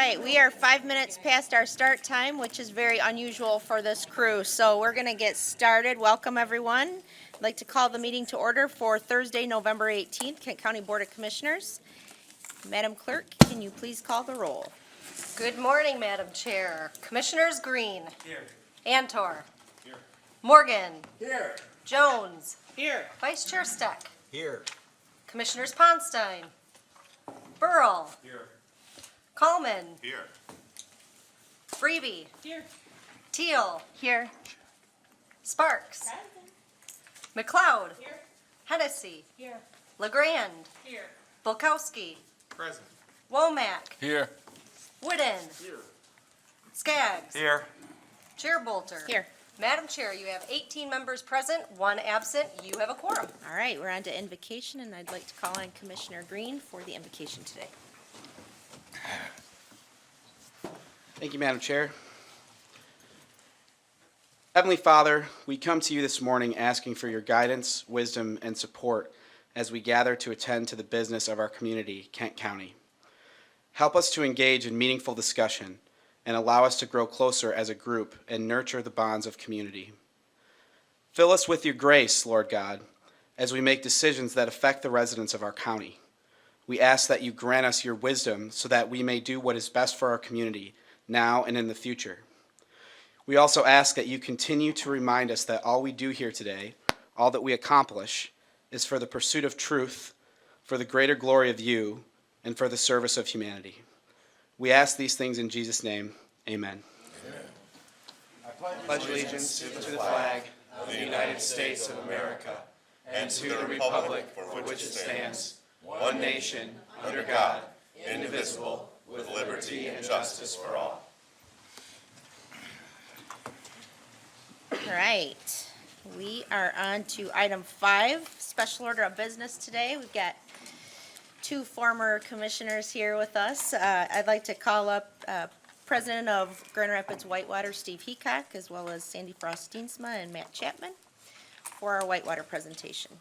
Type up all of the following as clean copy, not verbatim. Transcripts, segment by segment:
right, we are 5 minutes past our start time, which is very unusual for this crew. So we're going to get started. Welcome, everyone. I'd like to call the meeting to order for Thursday, November 18th, Kent County Board of Commissioners. Madam Clerk, can you please call the roll? Good morning, Madam Chair. Commissioners Green. Here. Antor. Here. Morgan. Here. Jones. Here. Vice Chair Steck. Here. Commissioners Ponstein. Burl. Here. Coleman. Here. Freeby. Here. Teal. Here. Sparks. McLeod. Here. Hennessy. Here. LeGrand. Here. Bulkowski. Present. Womack. Here. Wooden. Here. Skaggs. Here. Chair Bolter. Here. Madam Chair, you have 18 members present, 1 absent. You have a quorum. All right, we're on to invocation, and I'd like to call on Commissioner Green for the invocation today. Thank you, Madam Chair. Heavenly Father, we come to you this morning asking for your guidance, wisdom, and support as we gather to attend to the business of our community, Kent County. Help us to engage in meaningful discussion and allow us to grow closer as a group and nurture the bonds of community. Fill us with your grace, Lord God, as we make decisions that affect the residents of our county. We ask that you grant us your wisdom so that we may do what is best for our community now and in the future. We also ask that you continue to remind us that all we do here today, all that we accomplish, is for the pursuit of truth, for the greater glory of you, and for the service of humanity. We ask these things in Jesus' name. Amen. I pledge allegiance to the flag of the United States of America and to the republic for which it stands, one nation, under God, indivisible, with liberty and justice for all. All right, we are on to item 5, special order of business today. We've got 2 former commissioners here with us. I'd like to call up President of Grand Rapids Whitewater, Steve Heacock, as well as Sandy Frost Steensma and Matt Chapman for our Whitewater presentation.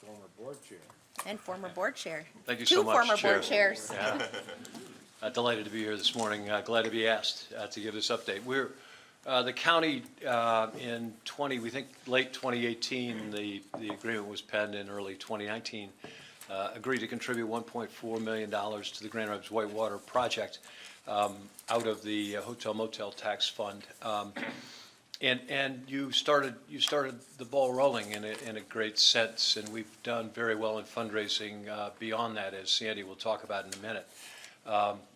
Former board chair. And former board chair. Thank you 2 so much, former Chair. board chairs. Yeah. Delighted to be here this morning. Glad to be asked to give this update. We're the county in we think late 2018. The agreement was penned in early 2019. Agreed to contribute $1.4 million to the Grand Rapids Whitewater project out of the Hotel Motel Tax Fund. And you started the ball rolling in a great sense, and we've done very well in fundraising beyond that, as Sandy will talk about in a minute.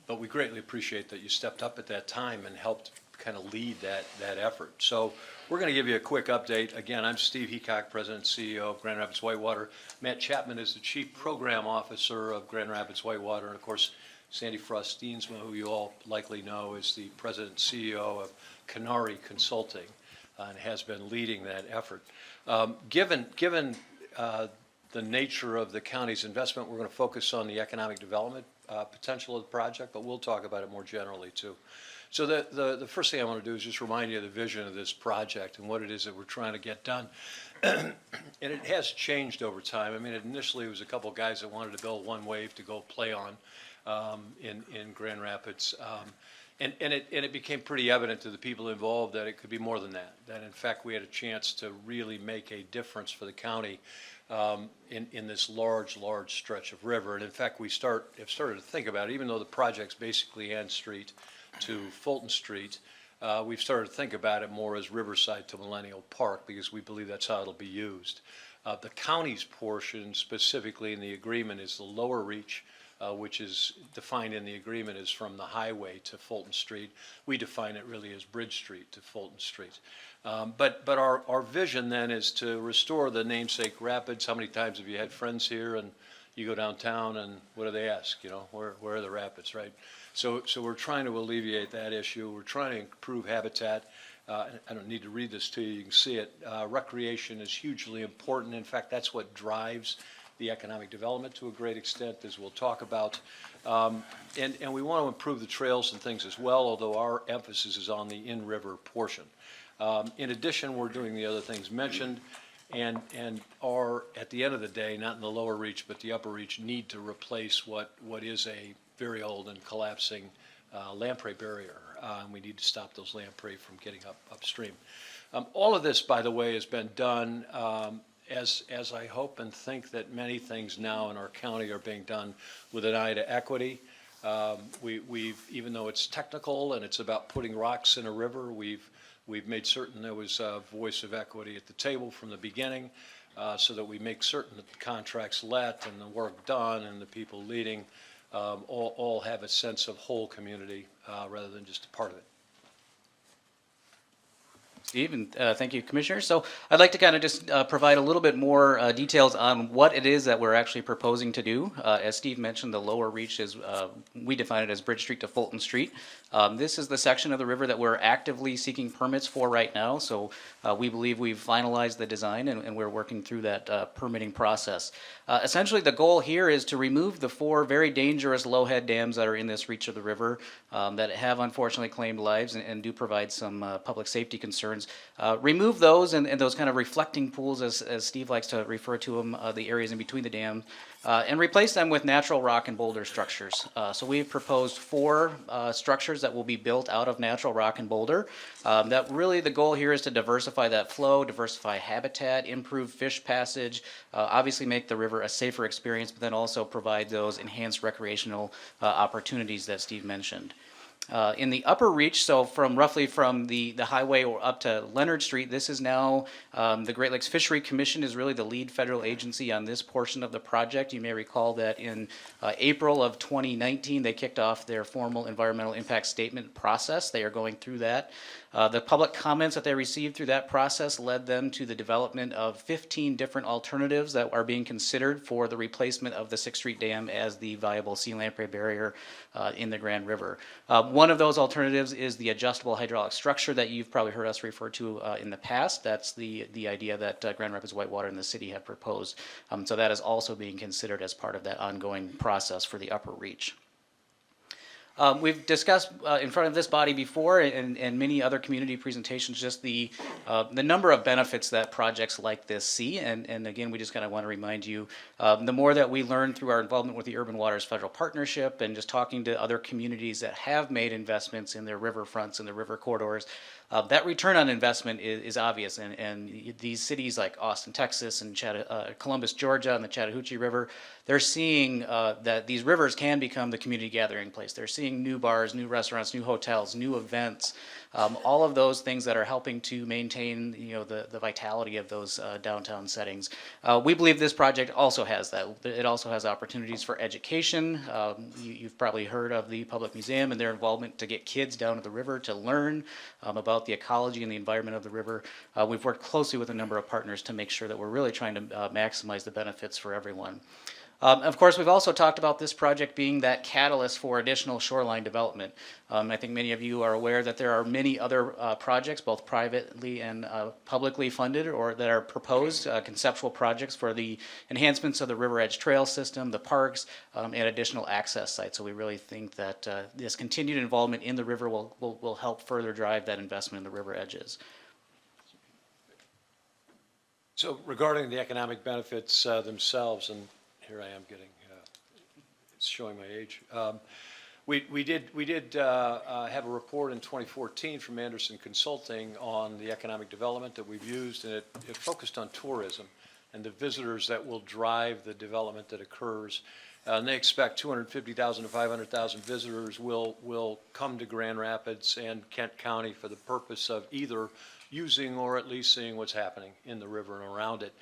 But we greatly appreciate that you stepped up at that time and helped kind of lead that effort. So we're going to give you a quick update. Again, I'm Steve Heacock, President and CEO of Grand Rapids Whitewater. Matt Chapman is the Chief Program Officer of Grand Rapids Whitewater. And of course, Sandy Frost Steensma, who you all likely know, is the President and CEO of Canary Consulting and has been leading that effort. Given the nature of the county's investment, we're going to focus on the economic development potential of the project, but we'll talk about it more generally too. So the first thing I want to do is just remind you of the vision of this project and what it is that we're trying to get done. And it has changed over time. I mean, initially it was a couple of guys that wanted to build one wave to go play on in Grand Rapids. And it became pretty evident to the people involved that it could be more than that. That in fact we had a chance to really make a difference for the county in this large stretch of river. And in fact we have started to think about it, even though the project's basically Ann Street to Fulton Street. We've started to think about it more as Riverside to Millennial Park because we believe that's how it'll be used. The county's portion specifically in the agreement is the lower reach, which is defined in the agreement as from the highway to Fulton Street. We define it really as Bridge Street to Fulton Street. But our vision then is to restore the namesake rapids. How many times have you had friends here and you go downtown and what do they ask? You know, where are the rapids, right? So we're trying to alleviate that issue. We're trying to improve habitat. I don't need to read this to you. You can see it. Recreation is hugely important. In fact, that's what drives the economic development to a great extent, as we'll talk about. And we want to improve the trails and things as well, although our emphasis is on the in-river portion. In addition, we're doing the other things mentioned. and are, at the end of the day, not in the lower reach, but the upper reach, need to replace what is a very old and collapsing lamprey barrier. We need to stop those lamprey from getting upstream. All of this, by the way, has been done as I hope and think that many things now in our county are being done with an eye to equity. We've, even though it's technical and it's about putting rocks in a river, we've made certain there was a voice of equity at the table from the beginning, so that we make certain that the contracts let and the work done and the people leading all have a sense of whole community rather than just a part of it. Steve, and thank you, Commissioner. So I'd like to kind of just provide a little bit more details on what it is that we're actually proposing to do. As Steve mentioned, the lower reach is, we define it as Bridge Street to Fulton Street. This is the section of the river that we're actively seeking permits for right now. So we believe we've finalized the design and we're working through that permitting process. Essentially, the goal here is to remove the 4 very dangerous low-head dams that are in this reach of the river that have unfortunately claimed lives and do provide some public safety concerns. Remove those and those kind of reflecting pools, as Steve likes to refer to them, the areas in between the dams, and replace them with natural rock and boulder structures. So we've proposed 4 structures that will be built out of natural rock and boulder. That really the goal here is to diversify that flow, diversify habitat, improve fish passage, obviously make the river a safer experience, but then also provide those enhanced recreational opportunities that Steve mentioned. In the upper reach, so roughly from the highway or up to Leonard Street, this is now the Great Lakes Fishery Commission is really the lead federal agency on this portion of the project. You may recall that in April of 2019, they kicked off their formal environmental impact statement process. They are going through that. The public comments that they received through that process led them to the development of 15 different alternatives that are being considered for the replacement of the 6th Street Dam as the viable sea lamprey barrier in the Grand River. One of those alternatives is the adjustable hydraulic structure that you've probably heard us refer to in the past. That's the idea that Grand Rapids Whitewater and the city have proposed. So that is also being considered as part of that ongoing process for the upper reach. We've discussed in front of this body before and many other community presentations just the number of benefits that projects like this see. And again, we just kind of want to remind you, the more that we learn through our involvement with the Urban Waters Federal Partnership and just talking to other communities that have made investments in their riverfronts and the river corridors, that return on investment is obvious, and these cities like Austin, Texas, and Columbus, Georgia, and the Chattahoochee River, they're seeing that these rivers can become the community gathering place. They're seeing new bars, new restaurants, new hotels, new events, all of those things that are helping to maintain, the vitality of those downtown settings. We believe this project also has that. It also has opportunities for education. You've probably heard of the Public Museum and their involvement to get kids down to the river to learn about the ecology and the environment of the river. We've worked closely with a number of partners to make sure that we're really trying to maximize the benefits for everyone. Of course, we've also talked about this project being that catalyst for additional shoreline development. I think many of you are aware that there are many other projects, both privately and publicly funded, or that are proposed conceptual projects for the enhancements of the River Edge Trail system, the parks, and additional access sites. So we really think that this continued involvement in the river will help further drive that investment in the river edges. So regarding the economic benefits themselves, and here I am getting, it's showing my age. We did have a report in 2014 from Anderson Consulting on the economic development that we've used, and it focused on tourism and the visitors that will drive the development that occurs. And they expect 250,000 to 500,000 visitors will come to Grand Rapids and Kent County for the purpose of either using or at least seeing what's happening in the river and around it.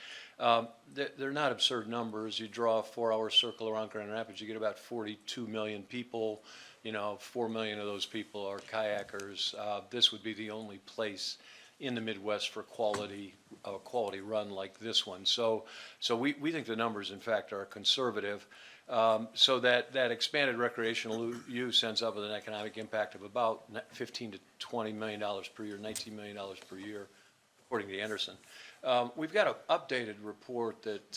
They're not absurd numbers. You draw a 4-hour circle around Grand Rapids, you get about 42 million people. 4 million of those people are kayakers. This would be the only place in the Midwest for quality run like this one. So we think the numbers, in fact, are conservative. So that expanded recreational use ends up with an economic impact of about $15 to $20 million per year, $19 million per year, according to Anderson. We've got an updated report that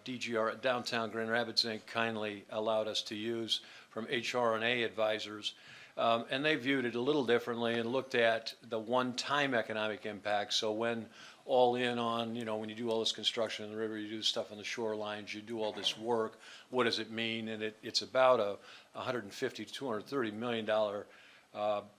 DGR, Downtown Grand Rapids Inc., kindly allowed us to use from HR&A advisors. And they viewed it a little differently and looked at the one-time economic impact. So when all in on, when you do all this construction in the river, you do stuff on the shorelines, you do all this work, what does it mean? And it's about a $150 to $230 million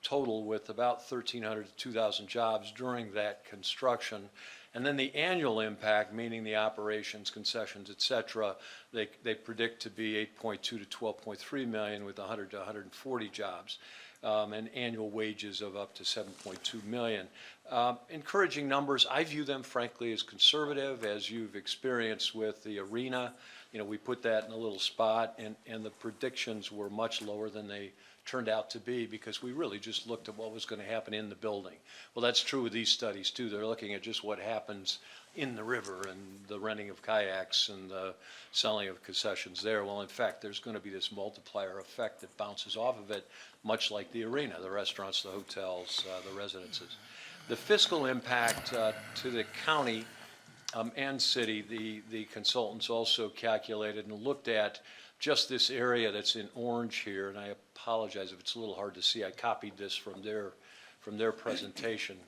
total, with about 1,300 to 2,000 jobs during that construction. And then the annual impact, meaning the operations, concessions, et cetera, they predict to be 8.2 to 12.3 million, with 100 to 140 jobs, and annual wages of up to 7.2 million. Encouraging numbers. I view them, frankly, as conservative, as you've experienced with the arena. We put that in a little spot, and the predictions were much lower than they turned out to be, because we really just looked at what was going to happen in the building. Well, that's true with these studies too. They're looking at just what happens in the river and the renting of kayaks and the selling of concessions there. Well, in fact, there's going to be this multiplier effect that bounces off of it, much like the arena, the restaurants, the hotels, the residences. The fiscal impact to the county and city, the consultants also calculated and looked at just this area that's in orange here, and I apologize if it's a little hard to see. I copied this from their presentation.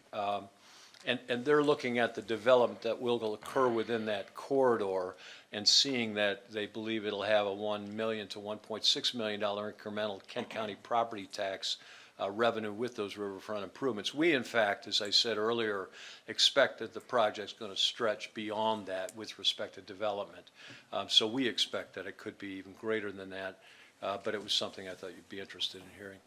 And they're looking at the development that will occur within that corridor, and seeing that they believe it'll have a $1 million to $1.6 million incremental Kent County property tax revenue with those riverfront improvements. We, in fact, as I said earlier, expect that the project's going to stretch beyond that with respect to development. So we expect that it could be even greater than that, but it was something I thought you'd be interested in hearing.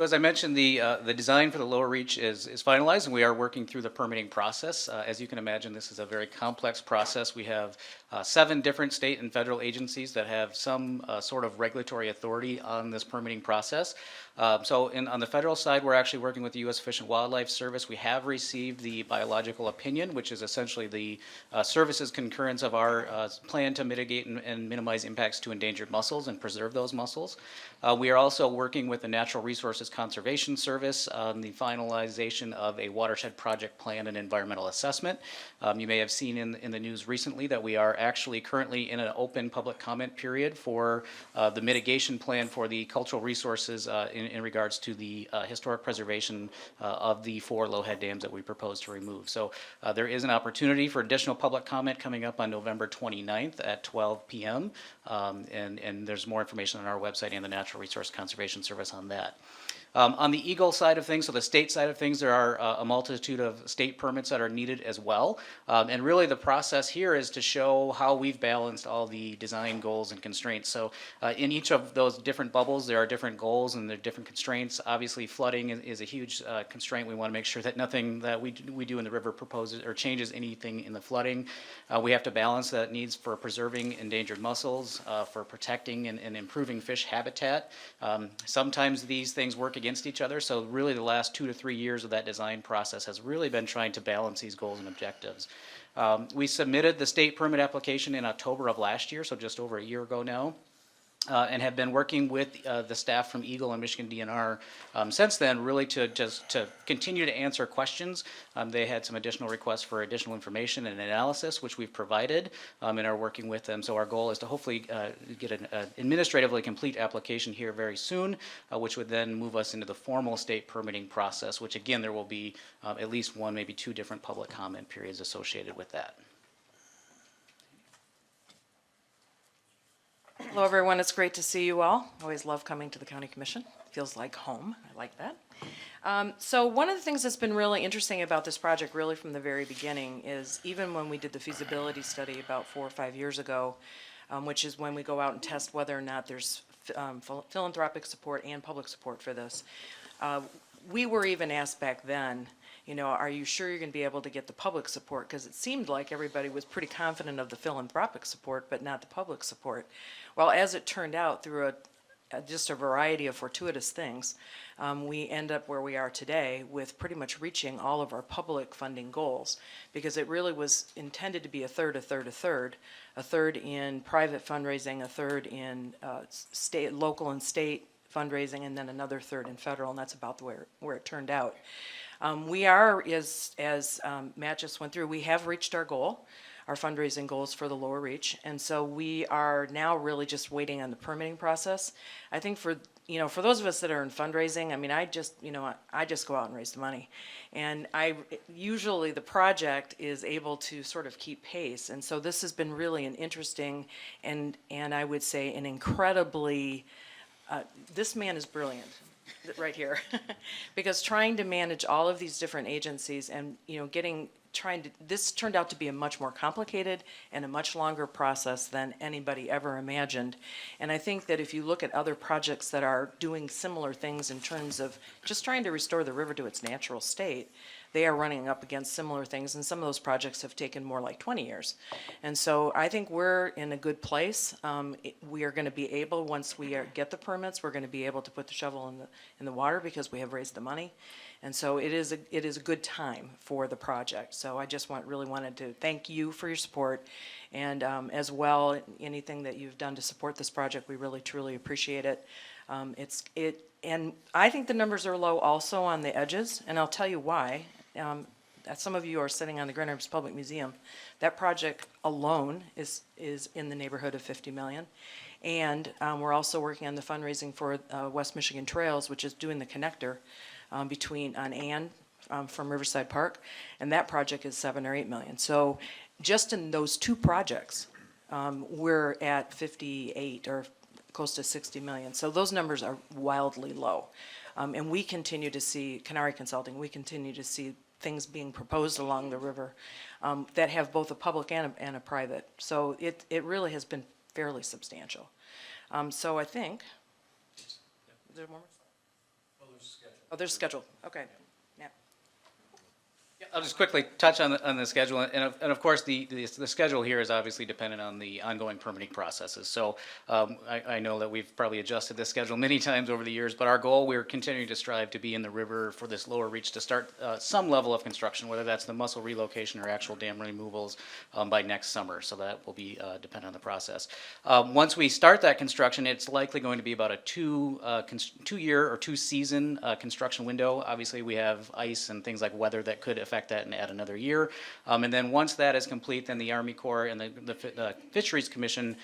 As I mentioned, the design for the lower reach is finalized, and we are working through the permitting process. As you can imagine, this is a very complex process. We have 7 different state and federal agencies that have some sort of regulatory authority on this permitting process. So on the federal side, we're actually working with the U.S. Fish and Wildlife Service. We have received the biological opinion, which is essentially the service's concurrence of our plan to mitigate and minimize impacts to endangered mussels and preserve those mussels. We are also working with the Natural Resources Conservation Service on the finalization of a watershed project plan and environmental assessment. You may have seen in the news recently that we are actually currently in an open public comment period for the mitigation plan for the cultural resources in regards to the historic preservation of the 4 low-head dams that we propose to remove. So there is an opportunity for additional public comment coming up on November 29th at 12 p.m. And there's more information on our website and the Natural Resource Conservation Service on that. On the Eagle side of things, so the state side of things, there are a multitude of state permits that are needed as well. And really the process here is to show how we've balanced all the design goals and constraints. So in each of those different bubbles, there are different goals and there are different constraints. Obviously, flooding is a huge constraint. We want to make sure that nothing that we do in the river proposes or changes anything in the flooding. We have to balance that needs for preserving endangered mussels, for protecting and improving fish habitat. Sometimes these things work against each other, so really the last 2 to 3 years of that design process has really been trying to balance these goals and objectives. We submitted the state permit application in October of last year, so just over a year ago now. And have been working with the staff from Eagle and Michigan DNR since then, really to continue to answer questions. They had some additional requests for additional information and analysis, which we've provided, and are working with them. So our goal is to hopefully get an administratively complete application here very soon, which would then move us into the formal state permitting process, which again, there will be at least 1, maybe 2 different public comment periods associated with that. Hello, everyone. It's great to see you all. I always love coming to the County Commission. Feels like home. I like that. So one of the things that's been really interesting about this project really from the very beginning is even when we did the feasibility study about 4 or 5 years ago, which is when we go out and test whether or not there's philanthropic support and public support for this, we were even asked back then, are you sure you're going to be able to get the public support? Because it seemed like everybody was pretty confident of the philanthropic support, but not the public support. Well, as it turned out, through just a variety of fortuitous things, we end up where we are today with pretty much reaching all of our public funding goals, because it really was intended to be a third in private fundraising, a third in local and state fundraising, and then another third in federal, and that's about where it turned out. We are, as Matt just went through, we have reached our goal, our fundraising goals for the lower reach, and so we are now really just waiting on the permitting process. I think for you know, for those of us that are in fundraising, I mean, I just go out and raise the money. And usually the project is able to sort of keep pace. And so this has been really an interesting and I would say an incredibly, this man is brilliant right here. Because trying to manage all of these different agencies and, you know, this turned out to be a much more complicated and a much longer process than anybody ever imagined. And I think that if you look at other projects that are doing similar things in terms of just trying to restore the river to its natural state, they are running up against similar things, and some of those projects have taken more like 20 years. And so I think we're in a good place. We are going to be able, once we get the permits, we're going to be able to put the shovel in the water because we have raised the money. And so it is a good time for the project. So I just really wanted to thank you for your support, and as well, anything that you've done to support this project, we really truly appreciate it. And I think the numbers are low also on the edges, and I'll tell you why. Some of you are sitting on the Grand Rapids Public Museum. That project alone is in the neighborhood of 50 million. And we're also working on the fundraising for West Michigan Trails, which is doing the connector between on Ann from Riverside Park, and that project is 7 or 8 million. So just in those two projects, we're at 58 or close to 60 million. So those numbers are wildly low. And we continue to see, Canary Consulting, we continue to see things being proposed along the river that have both a public and a private. So it really has been fairly substantial. So I think, is there more? Oh, there's a schedule. Okay. Yeah. I'll just quickly touch on the schedule, and of course, the schedule here is obviously dependent on the ongoing permitting processes. So I know that we've probably adjusted this schedule many times over the years, but our goal, we're continuing to strive to be in the river for this lower reach to start some level of construction, whether that's the mussel relocation or actual dam removals by next summer. So that will be dependent on the process. Once we start that construction, it's likely going to be about a two-year or two-season construction window. Obviously, we have ice and things like weather that could affect that and add another year. And then once that is complete, then the Army Corps and the Fisheries Commission,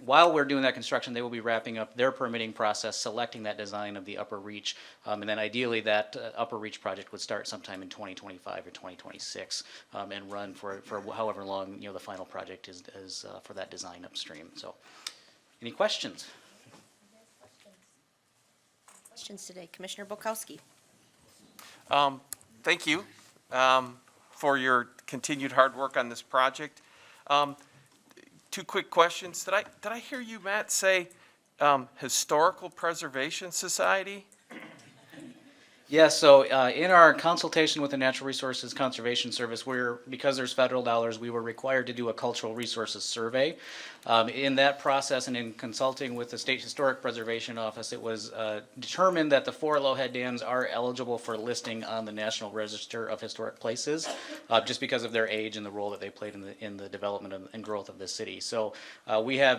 while we're doing that construction, they will be wrapping up their permitting process, selecting that design of the upper reach. And then ideally that upper reach project would start sometime in 2025 or 2026 and run for however long, you know, the final project is for that design upstream. So any questions? Questions today, Commissioner Bukowski. Thank you for your continued hard work on this project. Two quick questions. Did I hear you, Matt, say Historical Preservation Society? Yeah, so in our consultation with the Natural Resources Conservation Service, because there's federal dollars, we were required to do a cultural resources survey. In that process and in consulting with the State Historic Preservation Office, it was determined that the 4 Lowhead dams are eligible for listing on the National Register of Historic Places, just because of their age and the role that they played in the development and growth of the city. So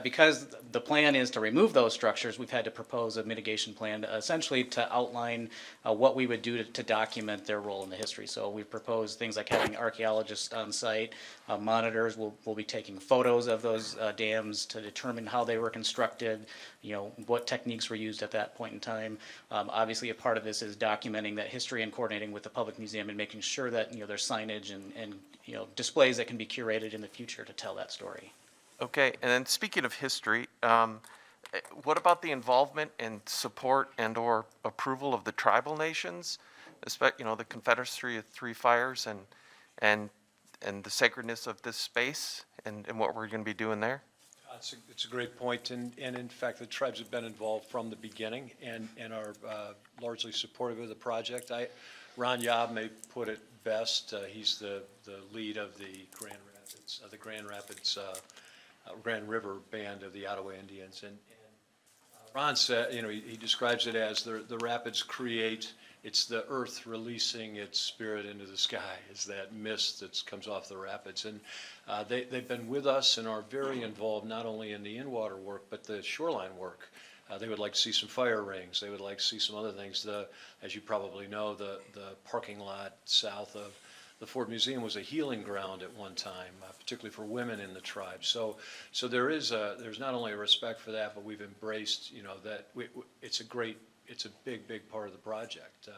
because the plan is to remove those structures, we've had to propose a mitigation plan essentially to outline what we would do to document their role in the history. So we've proposed things like having archaeologists on site, monitors will be taking photos of those dams to determine how they were constructed, you know, what techniques were used at that point in time. Obviously, a part of this is documenting that history and coordinating with the public museum and making sure that, you know, there's signage and you know, displays that can be curated in the future to tell that story. Okay, and then speaking of history, what about the involvement and support and or approval of the tribal nations, you know, the Confederacy of Three Fires and the sacredness of this space and what we're going to be doing there? It's a great point, and in fact, the tribes have been involved from the beginning and are largely supportive of the project. Ron Yob may put it best. He's the lead of the Grand River Band of the Ottawa Indians, and Ron said, you know, he describes it as the rapids create. It's the earth releasing its spirit into the sky. It's that mist that comes off the rapids. And they've been with us and are very involved not only in the in-water work, but the shoreline work. They would like to see some fire rings. They would like to see some other things. As you probably know, the parking lot south of the Ford Museum was a healing ground at one time, particularly for women in the tribe. So there's not only a respect for that, but we've embraced, that it's a big part of the project.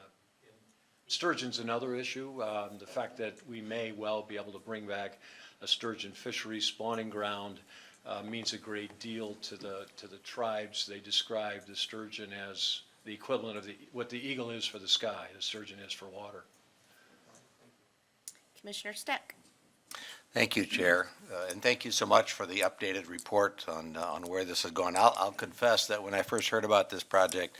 Sturgeon's another issue. The fact that we may well be able to bring back a sturgeon fishery spawning ground means a great deal to the tribes. They describe the sturgeon as the equivalent of what the eagle is for the sky, the sturgeon is for water. Commissioner Steck. Thank you, Chair, and thank you so much for the updated report on where this is going. I'll confess that when I first heard about this project,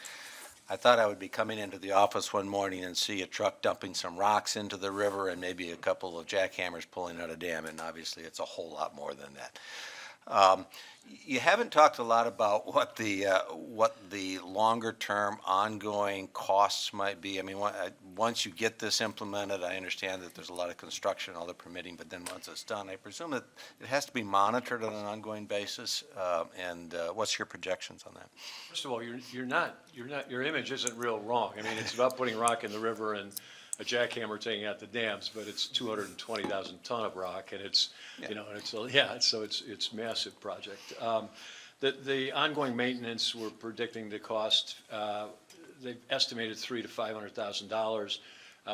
I thought I would be coming into the office one morning and see a truck dumping some rocks into the river and maybe a couple of jackhammers pulling out a dam, and obviously it's a whole lot more than that. You haven't talked a lot about what the longer-term ongoing costs might be. I mean, once you get this implemented, I understand that there's a lot of construction, all the permitting, but then once it's done, I presume that it has to be monitored on an ongoing basis. And what's your projections on that? First of all, your image isn't real wrong. I mean, it's about putting rock in the river and a jackhammer taking out the dams, but it's 220,000 ton of rock, and it's, it's massive project. The ongoing maintenance, we're predicting the cost, they've estimated $300,000 to $500,000.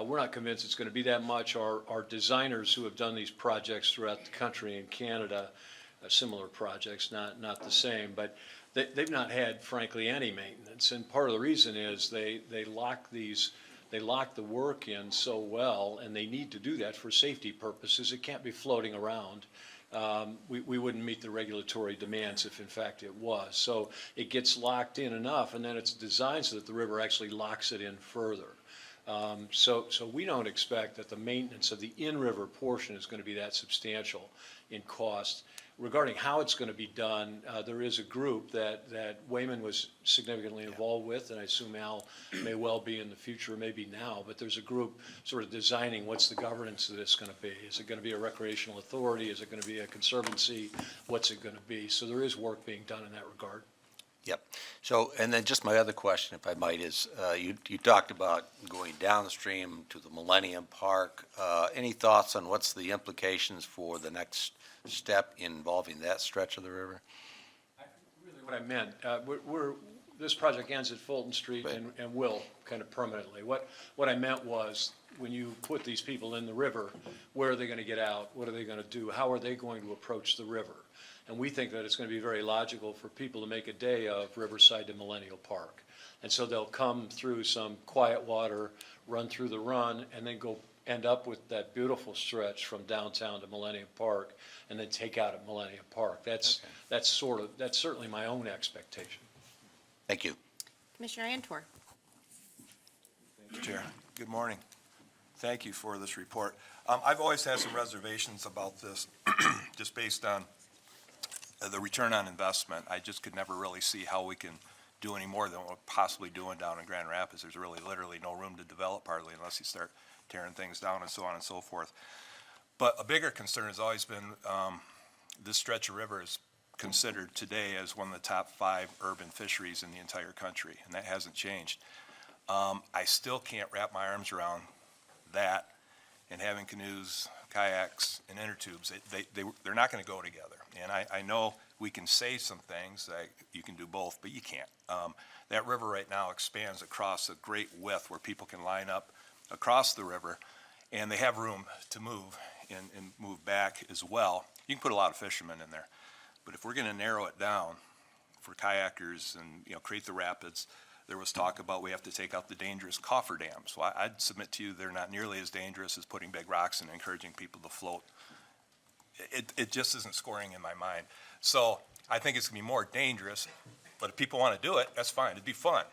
We're not convinced it's going to be that much. Our designers who have done these projects throughout the country and Canada, similar projects, not the same, but they've not had, frankly, any maintenance. And part of the reason is they lock the work in so well, and they need to do that for safety purposes. It can't be floating around. We wouldn't meet the regulatory demands if in fact it was. So it gets locked in enough, and then it's designed so that the river actually locks it in further. So we don't expect that the maintenance of the in-river portion is going to be that substantial in cost. Regarding how it's going to be done, there is a group that Wayman was significantly involved with, and I assume Al may well be in the future, maybe now, but there's a group sort of designing what's the governance of this going to be. Is it going to be a recreational authority? Is it going to be a conservancy? What's it going to be? So there is work being done in that regard. Yep. So, and then just my other question, if I might, is you talked about going downstream to the Millennium Park. Any thoughts on what's the implications for the next step involving that stretch of the river? Really what I meant, this project ends at Fulton Street and will kind of permanently. What I meant was, when you put these people in the river, where are they going to get out? What are they going to do? How are they going to approach the river? And we think that it's going to be very logical for people to make a day of Riverside to Millennial Park. And so they'll come through some quiet water, run through the run, and then go end up with that beautiful stretch from downtown to Millennium Park, and then take out at Millennium Park. That's certainly my own expectation. Thank you. Commissioner Antor. Thank you, Chair. Good morning. Thank you for this report. I've always had some reservations about this, just based on the return on investment. I just could never really see how we can do any more than what we're possibly doing down in Grand Rapids. There's really literally no room to develop hardly unless you start tearing things down and so on and so forth. But a bigger concern has always been this stretch of river is considered today as one of the top 5 urban fisheries in the entire country, and that hasn't changed. I still can't wrap my arms around that and having canoes, kayaks, and inner tubes. They're not going to go together. And I know we can say some things, like you can do both, but you can't. That river right now expands across a great width where people can line up across the river, and they have room to move and move back as well. You can put a lot of fishermen in there, but if we're going to narrow it down for kayakers and create the rapids, there was talk about we have to take out the dangerous cofferdams. Well, I'd submit to you they're not nearly as dangerous as putting big rocks and encouraging people to float. It just isn't scoring in my mind. So I think it's going to be more dangerous, but if people want to do it, that's fine. It'd be fun,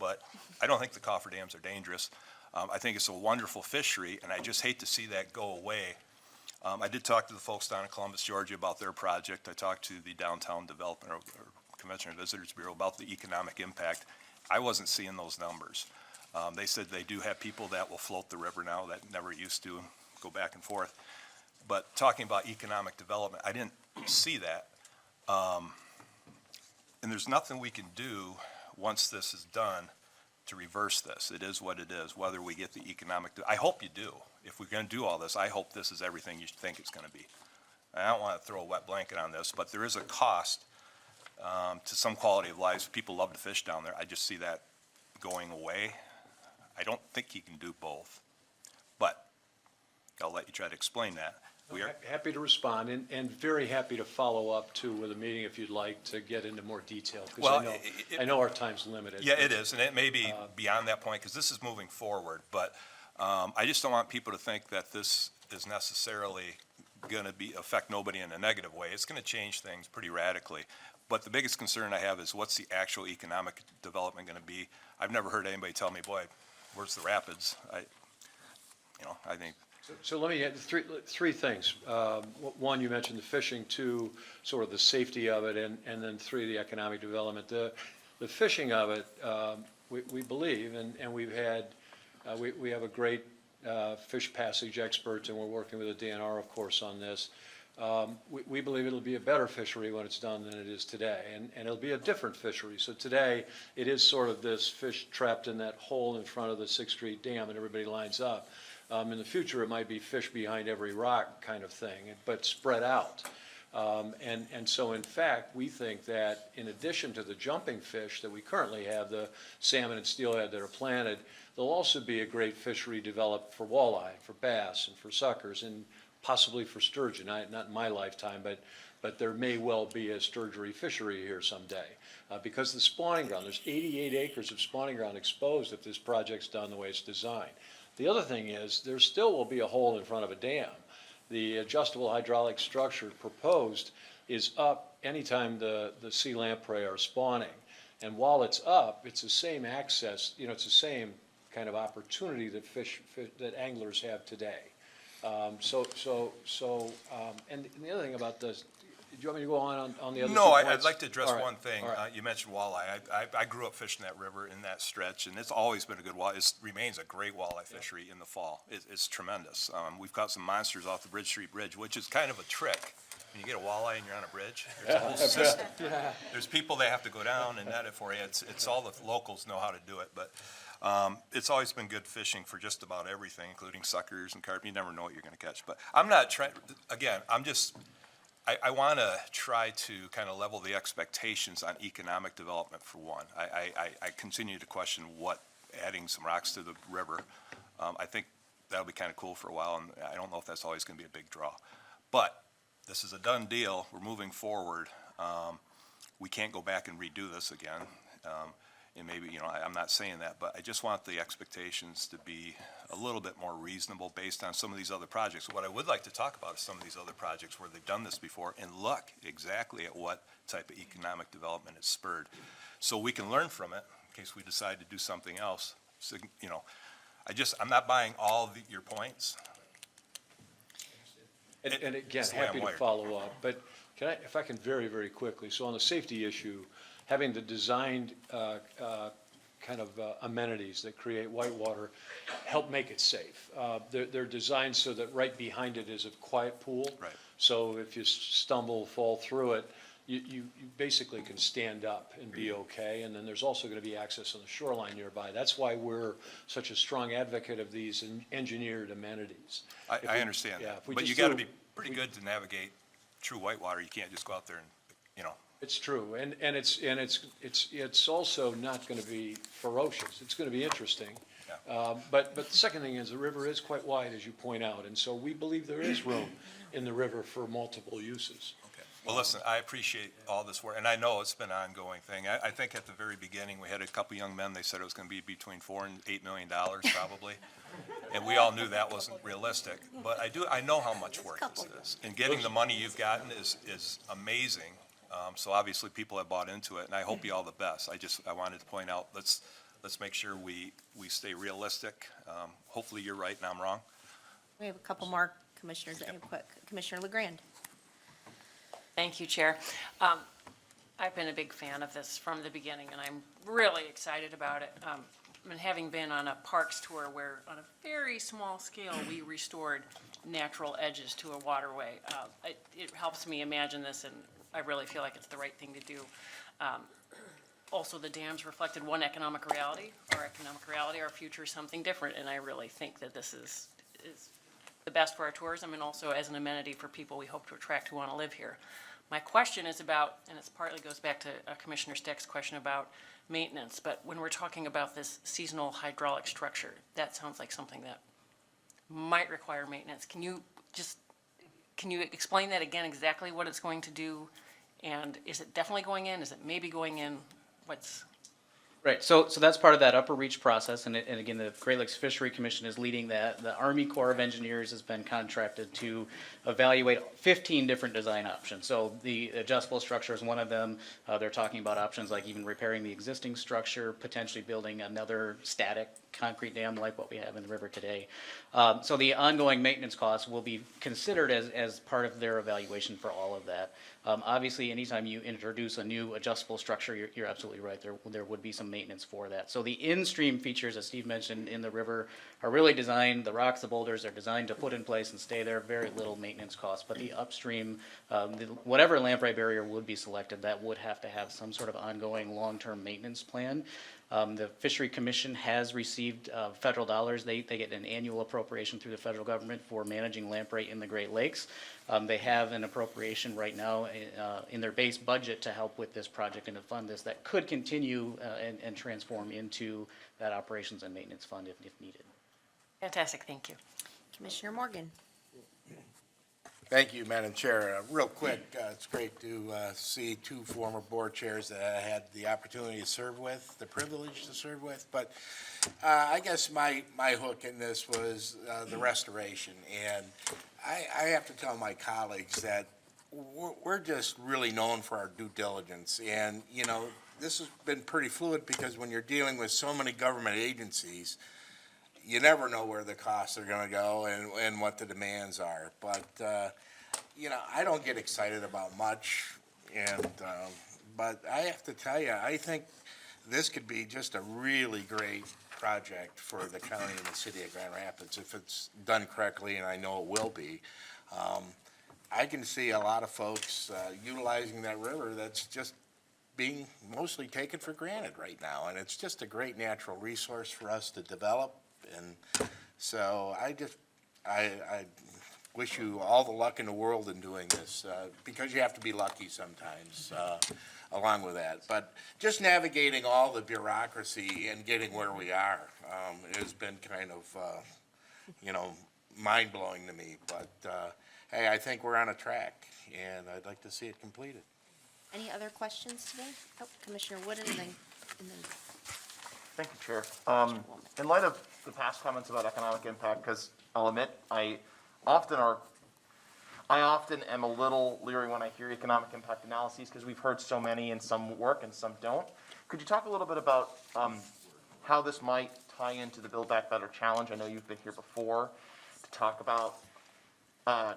but I don't think the cofferdams are dangerous. I think it's a wonderful fishery, and I just hate to see that go away. I did talk to the folks down in Columbus, Georgia about their project. I talked to the Downtown Development or Convention and Visitors Bureau about the economic impact. I wasn't seeing those numbers. They said they do have people that will float the river now that never used to go back and forth. But talking about economic development, I didn't see that. And there's nothing we can do once this is done to reverse this. It is what it is, whether we get the economic, I hope you do. If we're gonna do all this, I hope this is everything you think it's gonna be. I don't wanna throw a wet blanket on this, but there is a cost, to some quality of life. People love to fish down there. I just see that going away. I don't think you can do both, but I'll let you try to explain that. We are, Happy to respond, and very happy to follow up too with a meeting if you'd like to get into more detail. Well, Because it- I know our time's limited. yeah, it is, and it may be beyond that point, because this is moving forward, but I just don't want people to think that this is necessarily gonna affect nobody in a negative way. It's gonna change things pretty radically. But the biggest concern I have is what's the actual economic development gonna be? I've never heard anybody tell me, boy, where's the rapids? I think, So let me add three things. One, you mentioned the fishing, two, sort of the safety of it, and then three, the economic development. The fishing of it, we believe, and we've had, we have a great fish passage expert, and we're working with the DNR, of course, on this. We believe it'll be a better fishery when it's done than it is today, and it'll be a different fishery. So today, it is sort of this fish trapped in that hole in front of the Sixth Street Dam, and everybody lines up. In the future, it might be fish behind every rock kind of thing, but spread out. And so in fact, we think that in addition to the jumping fish that we currently have, the salmon and steelhead that are planted, there'll also be a great fishery developed for walleye, for bass, and for suckers, and possibly for sturgeon. Not in my lifetime, but there may well be a sturgery fishery here someday. Because the spawning ground, there's 88 acres of spawning ground exposed if this project's done the way it's designed. The other thing is, there still will be a hole in front of a dam. The adjustable hydraulic structure proposed is up anytime the sea lamprey are spawning. And while it's up, it's the same access, it's the same kind of opportunity that that anglers have today. And the other thing about this, do you want me to go on the other two no, points? I'd like to address All right, one thing. all right. You mentioned walleye. I grew up fishing that river in that stretch, and it's always been a good walleye. It remains a great walleye fishery in the fall. It's tremendous. We've caught some monsters off the Bridge Street Bridge, which is kind of a trick. When you get a walleye and you're on a bridge, there's a whole system. There's people that have to go down and net it for you. It's all the locals know how to do it, but it's always been good fishing for just about everything, including suckers and carp. You never know what you're going to catch. But I'm not trying, again, I want to try to kind of level the expectations on economic development for one. I continue to question what adding some rocks to the river. I think that'll be kind of cool for a while, and I don't know if that's always going to be a big draw. But this is a done deal. We're moving forward. We can't go back and redo this again. And maybe, I'm not saying that, but I just want the expectations to be a little bit more reasonable based on some of these other projects. What I would like to talk about is some of these other projects where they've done this before and look exactly at what type of economic development it's spurred. So we can learn from it in case we decide to do something else. So, I'm not buying all of your points. And again, It's the way I'm happy to wired. follow up, but if I can very, very quickly, so on the safety issue, having the designed kind of amenities that create whitewater help make it safe. They're designed so that right behind it is a quiet pool. Right. So if you stumble, fall through it, you basically can stand up and be okay. And then there's also going to be access on the shoreline nearby. That's why we're such a strong advocate of these engineered amenities. I understand yeah, that. if we But you just got to do- be pretty good to navigate true whitewater. You can't just go out there and, It's true, and it's also not going to be ferocious. It's going to be interesting. Yeah. But the second thing is, the river is quite wide, as you point out, and so we believe there is room in the river for multiple uses. Okay. Well, listen, I appreciate all this work, and I know it's been an ongoing thing. I think at the very beginning, we had a couple young men, they said it was going to be between $4 and $8 million probably. And we all knew that wasn't realistic. But I know how much work this is. And getting the money you've gotten is amazing. So obviously, people have bought into it, and I hope you all the best. I wanted to point out, let's make sure we stay realistic. Hopefully, you're right and I'm wrong. We have a couple more commissioners that have quick. Commissioner LeGrand. Thank you, Chair. I've been a big fan of this from the beginning, and I'm really excited about it. And having been on a parks tour where, on a very small scale, we restored natural edges to a waterway, it helps me imagine this, and I really feel like it's the right thing to do. also the dams reflected one economic reality. Our future is something different, and I really think that this is the best for our tourism and also as an amenity for people we hope to attract who want to live here. My question is about, and it partly goes back to Commissioner Steck's question about maintenance, but when we're talking about this seasonal hydraulic structure, that sounds like something that might require maintenance. Can you explain that again, exactly what it's going to do? And is it definitely going in? Is it maybe going in? Right, so that's part of that upper reach process, and again, the Great Lakes Fishery Commission is leading that. The Army Corps of Engineers has been contracted to evaluate 15 different design options. So the adjustable structure is one of them. They're talking about options like even repairing the existing structure, potentially building another static concrete dam like what we have in the river today. So the ongoing maintenance costs will be considered as part of their evaluation for all of that. Obviously, anytime you introduce a new adjustable structure, you're absolutely right, there would be some maintenance for that. So the in-stream features, as Steve mentioned, in the river are really designed, the rocks, the boulders are designed to put in place and stay there, very little maintenance costs. But the upstream, whatever lamprey barrier would be selected, that would have to have some sort of ongoing long-term maintenance plan. The Fishery Commission has received federal dollars. They get an annual appropriation through the federal government for managing lamprey in the Great Lakes. They have an appropriation right now in their base budget to help with this project and to fund this that could continue and transform into that operations and maintenance fund if needed. Fantastic, thank you. Commissioner Morgan. Thank you, Madam Chair. Real quick, it's great to see two former board chairs that I had the opportunity to serve with, the privilege to serve with. But I guess my hook in this was the restoration. And I have to tell my colleagues that we're just really known for our due diligence. And, you know, this has been pretty fluid because when you're dealing with so many government agencies, you never know where the costs are going to go and what the demands are. But, you know, I don't get excited about much. But I have to tell you, I think this could be just a really great project for the county and the city of Grand Rapids if it's done correctly, and I know it will be. I can see a lot of folks utilizing that river that's just being mostly taken for granted right now. And it's just a great natural resource for us to develop. And so I wish you all the luck in the world in doing this, because you have to be lucky sometimes along with that. But just navigating all the bureaucracy and getting where we are has been kind of, you know, mind-blowing to me. But, hey, I think we're on a track, and I'd like to see it completed. Any other questions today? Oh, Commissioner Wood and then Thank you, Chair. In light of the past comments about economic impact, because I'll admit, I often am a little leery when I hear economic impact analyses, because we've heard so many and some work and some don't. Could you talk a little bit about how this might tie into the Build Back Better Challenge? I know you've been here before to talk about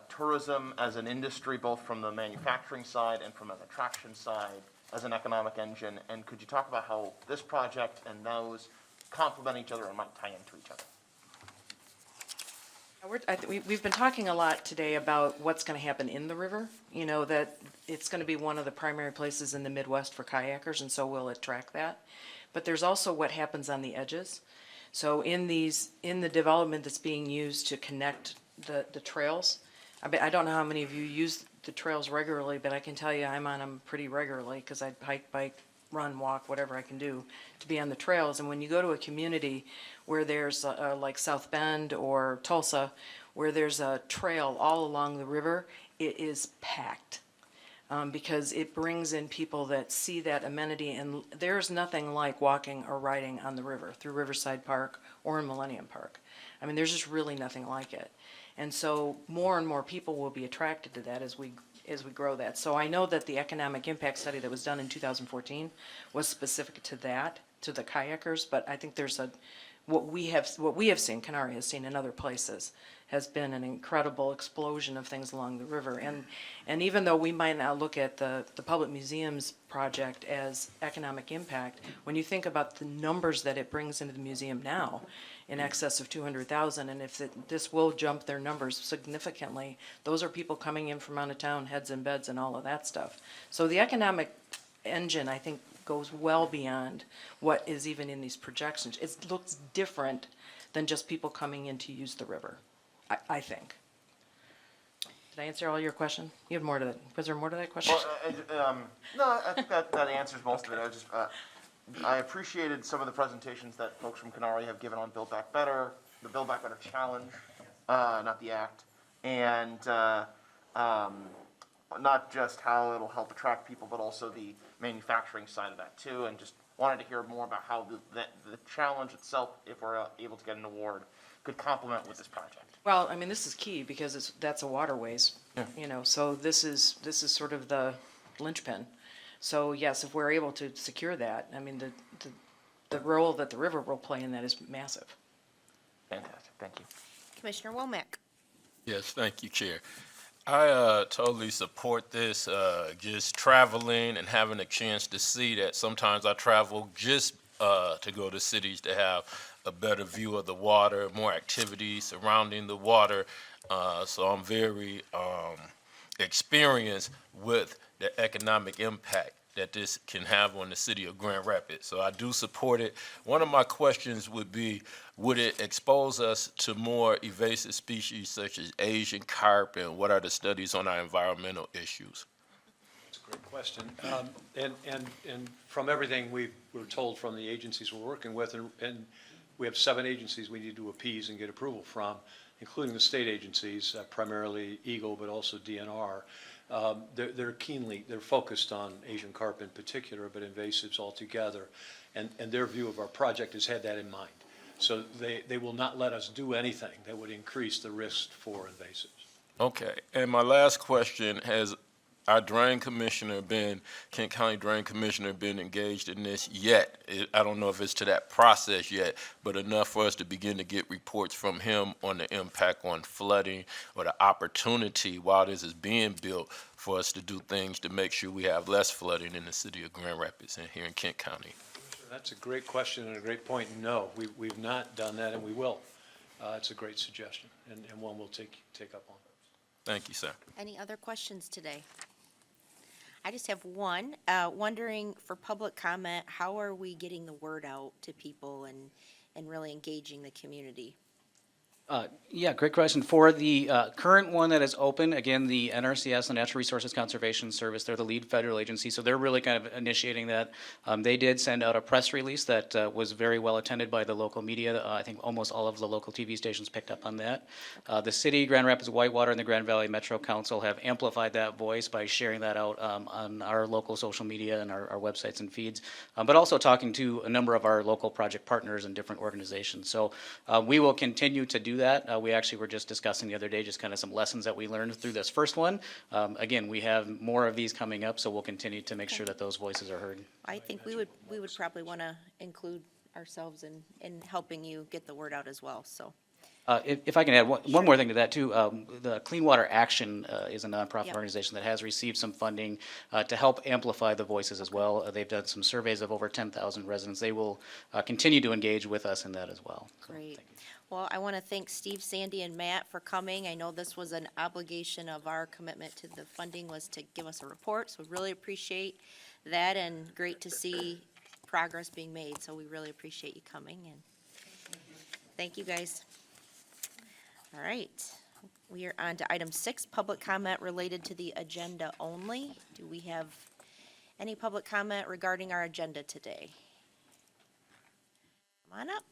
tourism as an industry, both from the manufacturing side and from an attraction side, as an economic engine. And could you talk about how this project and those complement each other and might tie into each other? We've been talking a lot today about what's going to happen in the river. You know, that it's going to be one of the primary places in the Midwest for kayakers, and so we'll attract that. But there's also what happens on the edges. So in the development that's being used to connect the trails, I don't know how many of you use the trails regularly, but I can tell you I'm on them pretty regularly because I hike, bike, run, walk, whatever I can do to be on the trails. And when you go to a community where there's like South Bend or Tulsa, where there's a trail all along the river, it is packed. Because it brings in people that see that amenity, and there's nothing like walking or riding on the river through Riverside Park or in Millennium Park. I mean, there's just really nothing like it. And so more and more people will be attracted to that as we grow that. So I know that the economic impact study that was done in 2014 was specific to that, to the kayakers, but I think there's what we have seen, Kenari has seen in other places, has been an incredible explosion of things along the river. And even though we might not look at the Public Museums project as economic impact, when you think about the numbers that it brings into the museum now, in excess of 200,000, and if this will jump their numbers significantly, those are people coming in from out of town, heads and beds and all of that stuff. So the economic engine, I think, goes well beyond what is even in these projections. It looks different than just people coming in to use the river, I think. Did I answer all your question? You had more to that. Was there more to that question? Well, no, I think that answers most of it. I was just, I appreciated some of the presentations that folks from Canary have given on Build Back Better, the Build Back Better Challenge, not the act, and not just how it'll help attract people, but also the manufacturing side of that too, and just wanted to hear more about how the challenge itself, if we're able to get an award, could complement with this project. Well, I mean, this is key because that's a waterways, you know, so this is sort of the linchpin. So yes, if we're able to secure that, I mean, the role that the river will play in that is massive. Fantastic, thank you. Commissioner Womack. Yes, thank you, Chair. I totally support this, just traveling and having a chance to see that. Sometimes I travel just to go to cities to have a better view of the water, more activities surrounding the water. So I'm very experienced with the economic impact that this can have on the city of Grand Rapids. So I do support it. One of my questions would be, would it expose us to more invasive species such as Asian carp, and what are the studies on our environmental issues? That's a great question. And from everything we're told from the agencies we're working with, and we have 7 agencies we need to appease and get approval from, including the state agencies, primarily Eagle, but also DNR. They're focused on Asian carp in particular, but invasives altogether. And their view of our project has had that in mind. So they will not let us do anything that would increase the risk for invasives. Okay, and my last question, has our drain commissioner Kent County Drain Commissioner been engaged in this yet? I don't know if it's to that process yet, but enough for us to begin to get reports from him on the impact on flooding or the opportunity while this is being built for us to do things to make sure we have less flooding in the city of Grand Rapids and here in Kent County. That's a great question and a great point. No, we've not done that, and we will. It's a great suggestion, and one we'll take up on. Thank you, sir. Any other questions today? I just have one, wondering for public comment, how are we getting the word out to people and really engaging the community? Yeah, great question. For the current one that is open, again, the NRCS, the Natural Resources Conservation Service, they're the lead federal agency, so they're really kind of initiating that. They did send out a press release that was very well attended by the local media. I think almost all of the local TV stations picked up on that. The city, Grand Rapids Whitewater, and the Grand Valley Metro Council have amplified that voice by sharing that out on our local social media and our websites and feeds, but also talking to a number of our local project partners and different organizations. So we will continue to do that. We actually were just discussing the other day just kind of some lessons that we learned through this first one. Again, we have more of these coming up, so we'll continue to make sure that those voices are heard. I think we would probably want to include ourselves in helping you get the word out as well, so. If I can add one more thing to that too, the Clean Water Action is a nonprofit Yep. organization that has received some funding to help amplify the voices as well. They've done some surveys of over 10,000 residents. They will continue to engage with us in that as well. So, Great. thank you. Well, I want to thank Steve, Sandy, and Matt for coming. I know this was an obligation of our commitment to the funding was to give us a report, so we really appreciate that, and great to see progress being made, so we really appreciate you coming, and thank you, guys. All right, we are on to item 6, public comment related to the agenda only. Do we have any public comment regarding our agenda today? Come on up.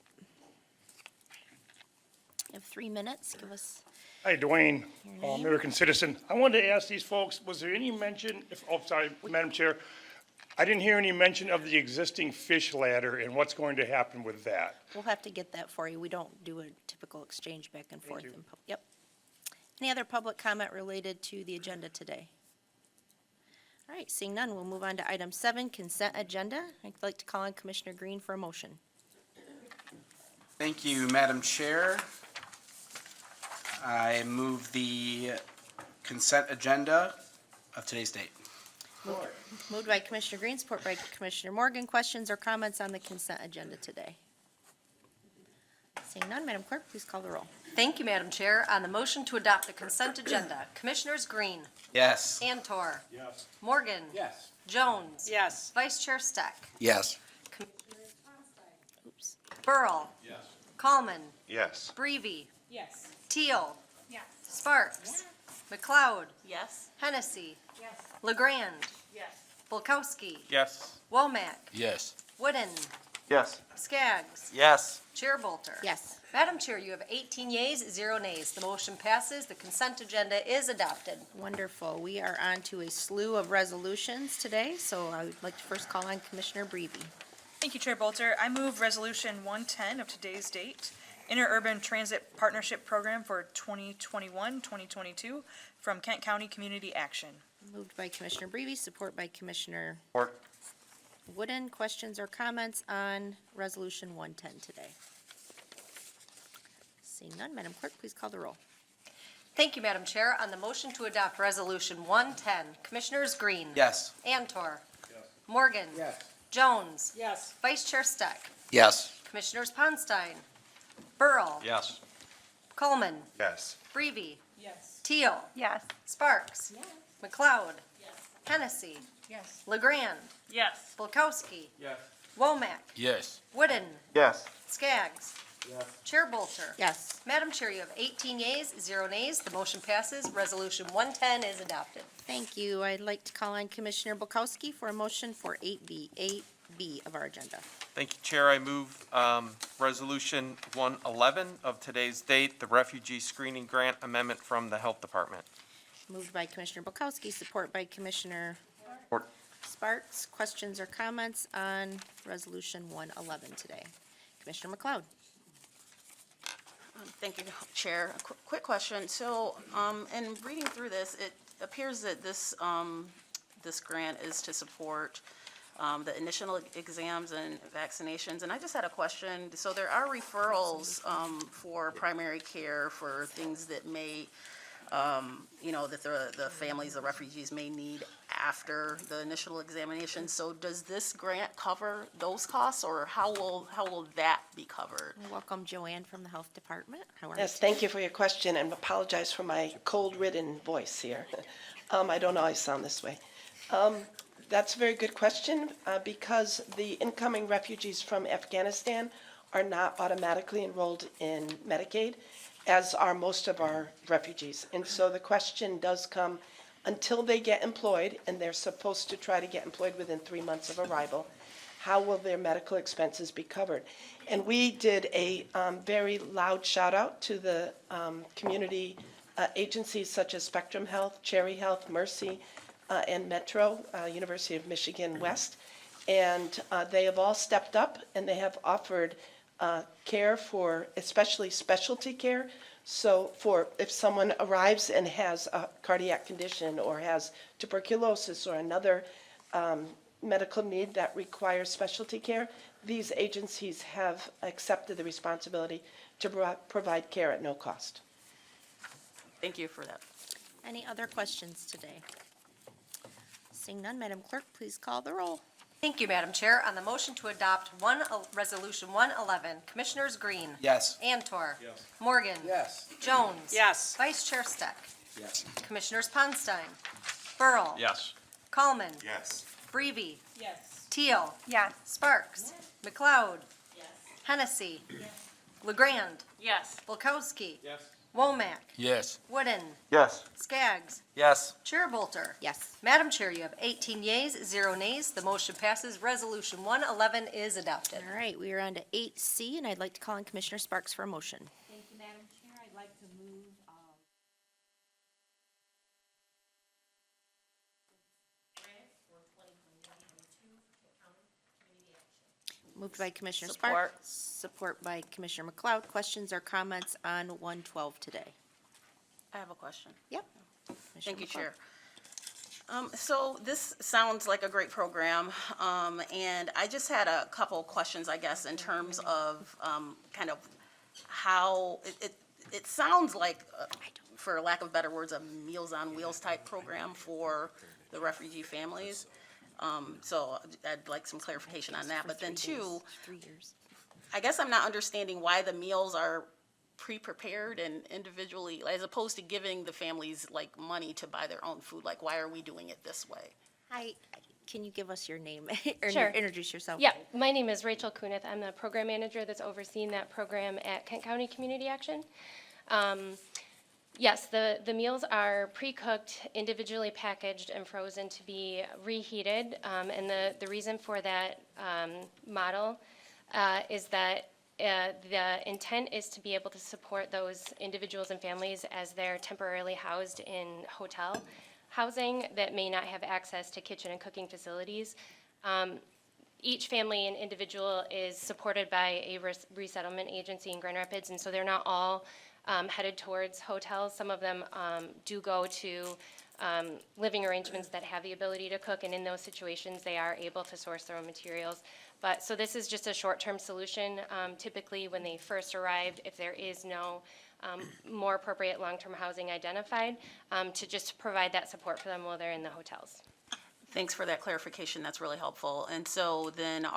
You have 3 minutes, give us, Hi, Dwayne, Your name? American citizen. I wanted to ask these folks, was there any mention, sorry, Madam Chair, I didn't hear any mention of the existing fish ladder and what's going to happen with that. we'll have to get that for you. We don't do a typical exchange back and forth. you. Yep. Any other public comment related to the agenda today? All right, seeing none, we'll move on to item 7, consent agenda. I'd like to call on Commissioner Green for a motion. Thank you, Madam Chair. I move the consent agenda of today's date. Moved by Commissioner Green, support by Commissioner Morgan. Questions or comments on the consent agenda today? Seeing none, Madam Clerk, please call the roll. Thank you, Madam Chair. On the motion to adopt the consent agenda, Commissioners Green, Yes. Antor, Yes. Morgan, Yes. Jones, Yes. Vice Chair Steck, Yes. Oops. Burl, Yes. Coleman, Yes. Breavy, Yes. Teal, Yes. Sparks, McLeod, Yes. Hennessy, Yes. LeGrand, Yes. Bulkowski, Yes. Womack, Yes. Wooden, Yes. Skaggs, Yes. Chair Bolter. Yes. Madam Chair, you have 18 yeas, 0 nays. The motion passes. The consent agenda is adopted. Wonderful. We are on to a slew of resolutions today, so I would like to first call on Commissioner Breavy. Thank you, Chair Bolter. I move Resolution 110 of today's date, Interurban Transit Partnership Program for 2021-2022 from Kent County Community Action. Moved by Commissioner Breavy, support by Commissioner Support. Wooden. Questions or comments on Resolution 110 today? Seeing none, Madam Clerk, please call the roll. Thank you, Madam Chair. On the motion to adopt Resolution 110, Commissioners Green. Yes. Antor. Morgan. Yes. Jones. Yes. Vice Chair Steck. Yes. Commissioners Ponstein. Burl. Yes. Coleman. Yes. Breavy. Yes. Teal. Yes. Sparks. McLeod. Hennessy. Yes. LeGrand. Yes. Bulkowski. Yes. Womack. Yes. Wooden. Yes. Skaggs. Yes. Chair Bolter. Yes. Madam Chair, you have 18 yeas, 0 nays. The motion passes. Resolution 110 is adopted. Thank you. I'd like to call on Commissioner Bulkowski for a motion for 8B of our agenda. Thank you, Chair. I move Resolution 111 of today's date, the Refugee Screening Grant Amendment from the Health Department. Moved by Commissioner Bulkowski, support by Commissioner Support. Sparks. Questions or comments on Resolution 111 today? Commissioner McLeod. Thank you, Chair. A quick question. So, in reading through this, it appears that this grant is to support the initial exams and vaccinations. And I just had a question. So there are referrals for primary care for things that may, that the families of refugees may need after the initial examination. So does this grant cover those costs, or how will that be covered? Welcome Joanne from the Health Department. How are you? Yes, thank you for your question, and apologize for my cold-ridden voice here. I don't always sound this way. That's a very good question, because the incoming refugees from Afghanistan are not automatically enrolled in Medicaid, as are most of our refugees. And so the question does come, until they get employed, and they're supposed to try to get employed within 3 months of arrival, how will their medical expenses be covered? And we did a very loud shout out to the community agencies such as Spectrum Health, Cherry Health, Mercy, and Metro, University of Michigan West. And they have all stepped up, and they have offered care for, especially specialty care. So for if someone arrives and has a cardiac condition or has tuberculosis or another medical need that requires specialty care, these agencies have accepted the responsibility to provide care at no cost. Thank you for that. Any other questions today? Seeing none, Madam Clerk, please call the roll. Thank you, Madam Chair. On the motion to adopt Resolution 111, Commissioners Green. Yes. Antor. Yes. Morgan. Yes. Jones. Yes. Vice Chair Steck. Yes. Commissioners Ponstein. Burl. Yes. Coleman. Yes. Breavy. Yes. Teal. Yes. Sparks. McLeod. Hennessy. LeGrand. Yes. Bulkowski. Yes. Womack. Yes. Wooden. Yes. Skaggs. Yes. Chair Bolter. Yes. Madam Chair, you have 18 yeas, 0 nays. The motion passes. Resolution 111 is adopted. All right, we are on to 8C, and I'd like to call on Commissioner Sparks for a motion. Thank you, Madam Chair. I'd like to move, Moved by Commissioner Support. Sparks, support by Commissioner McLeod. Questions or comments on 112 today? I have a question. Yep. Thank you, Commissioner Chair. So this sounds like a great program, and I just had a couple questions, I guess, in terms of kind of how it sounds like, for lack of better words, a Meals on Wheels type program for the refugee families. So I'd like some clarification on that. But then two, 3 years. I guess I'm not understanding why the meals are pre-prepared and individually, as opposed to giving the families like money to buy their own food. Like, why are we doing it this way? Hi, can you give us your name or Sure. introduce yourself? Yeah, my name is Rachel Kunith. I'm the program manager that's overseeing that program at Kent County Community Action. Yes, the meals are pre-cooked, individually packaged and frozen to be reheated. And the reason for that model is that the intent is to be able to support those individuals and families as they're temporarily housed in hotel housing that may not have access to kitchen and cooking facilities. Each family and individual is supported by a resettlement agency in Grand Rapids, and so they're not all headed towards hotels. Some of them do go to living arrangements that have the ability to cook, and in those situations, they are able to source their own materials. But, so this is just a short-term solution. Typically, when they first arrived, if there is no more appropriate long-term housing identified, to just provide that support for them while they're in the hotels. Thanks for that clarification. That's really helpful. And so then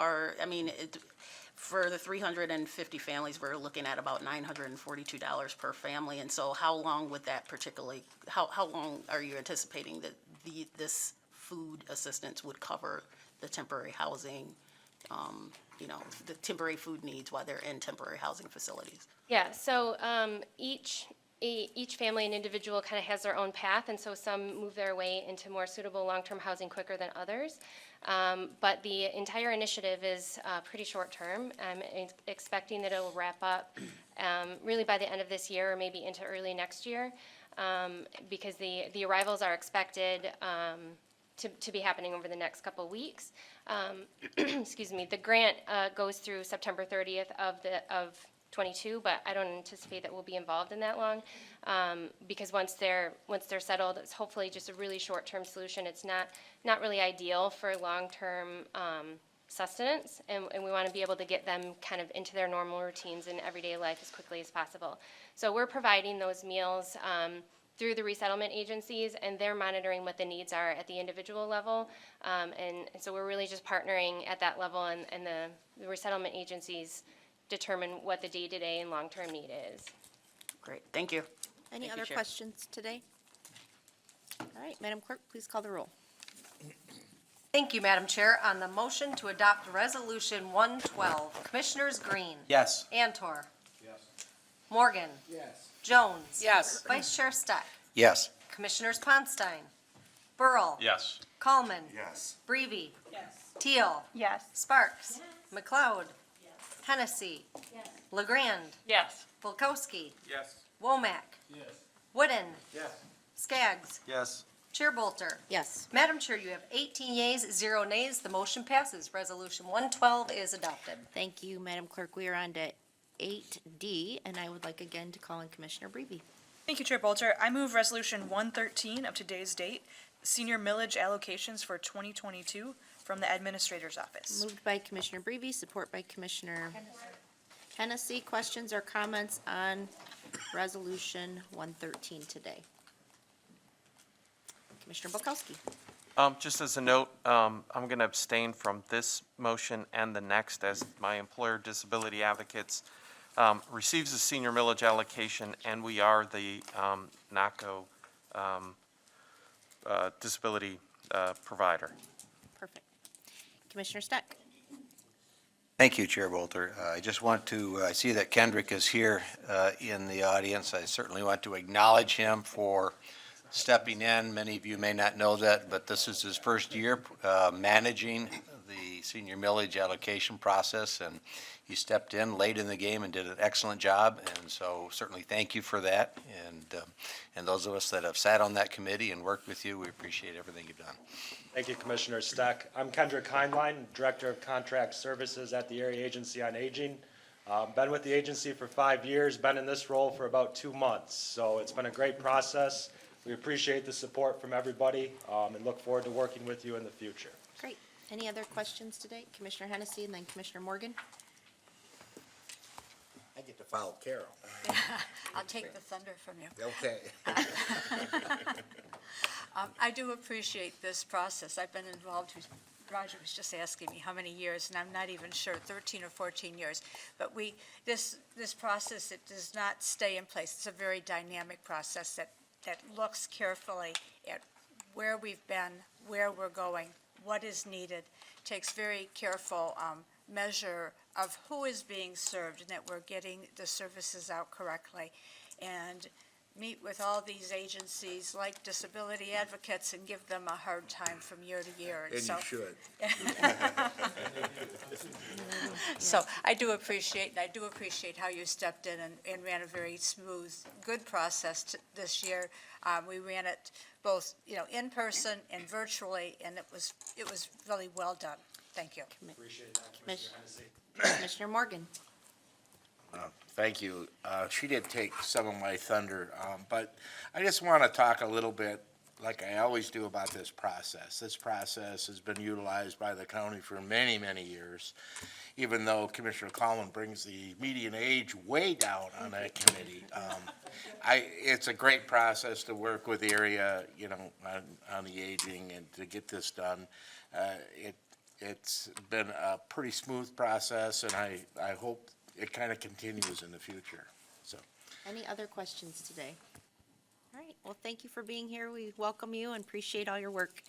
for the 350 families, we're looking at about $942 per family. And so how long would that particularly, how long are you anticipating that this food assistance would cover the temporary housing, the temporary food needs while they're in temporary housing facilities? Yeah, so each family and individual kind of has their own path, and so some move their way into more suitable long-term housing quicker than others. But the entire initiative is pretty short-term. I'm expecting that it will wrap up really by the end of this year or maybe into early next year, because the arrivals are expected to be happening over the next couple weeks. Excuse me. The grant goes through September 30th of 22, but I don't anticipate that we'll be involved in that long, because once they're settled, it's hopefully just a really short-term solution. It's not really ideal for long-term sustenance, and we want to be able to get them kind of into their normal routines and everyday life as quickly as possible. So we're providing those meals through the resettlement agencies, and they're monitoring what the needs are at the individual level, and so we're really just partnering at that level, and the resettlement agencies determine what the day-to-day and long-term need is. Great, thank you. Any Thank you, other Chair. questions today? All right, Madam Clerk, please call the roll. Thank you, Madam Chair. On the motion to adopt Resolution 112, Commissioners Green. Yes. Antor. Yes. Morgan. Yes. Jones. Yes. Vice Chair Steck. Yes. Commissioners Ponstein. Burl. Yes. Coleman. Yes. Breavy. Yes. Teal. Yes. Sparks. McLeod. Hennessy. LeGrand. Yes. Volkowski. Yes. Womack. Yes. Wooden. Yes. Skaggs. Yes. Chair Bolter. Yes. Madam Chair, you have 18 yeas, 0 nays. The motion passes. Resolution 112 is adopted. Thank you, Madam Clerk. We are on to 8D, and I would like again to call in Commissioner Breavy. Thank you, Chair Bolter. I move Resolution 113 of today's date, senior millage allocations for 2022 from the Administrator's Office. Moved by Commissioner Breavy, support by Commissioner Hennessy. Questions or comments on Resolution 113 today? Commissioner Bukowski. Just as a note, I'm going to abstain from this motion and the next, as my employer Disability Advocates receives a senior millage allocation, and we are the NACO disability provider. Perfect. Commissioner Steck. Thank you, Chair Bolter. I just want to, I see that Kendrick is here in the audience. I certainly want to acknowledge him for stepping in. Many of you may not know that, but this is his first year managing the senior millage allocation process, and he stepped in late in the game and did an excellent job, and so certainly thank you for that. And those of us that have sat on that committee and worked with you, we appreciate everything you've done. Thank you, Commissioner Steck. I'm Kendrick Heinlein, Director of Contract Services at the Area Agency on Aging. Been with the agency for 5 years, been in this role for about 2 months, so it's been a great process. We appreciate the support from everybody and look forward to working with you in the future. Great. Any other questions today? Commissioner Hennessy and then Commissioner Morgan. I get to follow Carol. I'll take the thunder from you. Okay. I do appreciate this process. I've been involved Roger was just asking me how many years, and I'm not even sure, 13 or 14 years. But this process, it does not stay in place. It's a very dynamic process that looks carefully at where we've been, where we're going, what is needed, takes very careful measure of who is being served and that we're getting the services out correctly. And meet with all these agencies like disability advocates and give them a hard time from year to year. And you should. So I do appreciate how you stepped in and ran a very smooth, good process this year. We ran it both, in person and virtually, and it was really well done. Thank you. Appreciate that, Commissioner Hennessy. Commissioner Morgan. Thank you. She did take some of my thunder, but I just want to talk a little bit, like I always do, about this process. This process has been utilized by the county for many, many years, even though Commissioner Coleman brings the median age way down on that committee. It's a great process to work with the area, on the aging and to get this done. It's been a pretty smooth process, and I hope it kind of continues in the future, so. Any other questions today? All right, well, thank you for being here. We welcome you and appreciate all your work.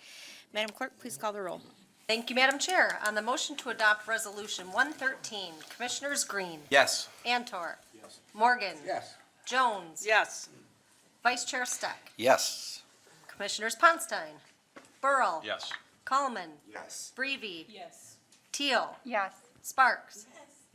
Madam Clerk, please call the roll. Thank you, Madam Chair. On the motion to adopt Resolution 113, Commissioners Green. Yes. Antor. Yes. Morgan. Yes. Jones. Yes. Vice Chair Steck. Yes. Commissioners Ponstein. Burl. Yes. Coleman. Yes. Breivy. Yes. Teal. Yes. Sparks.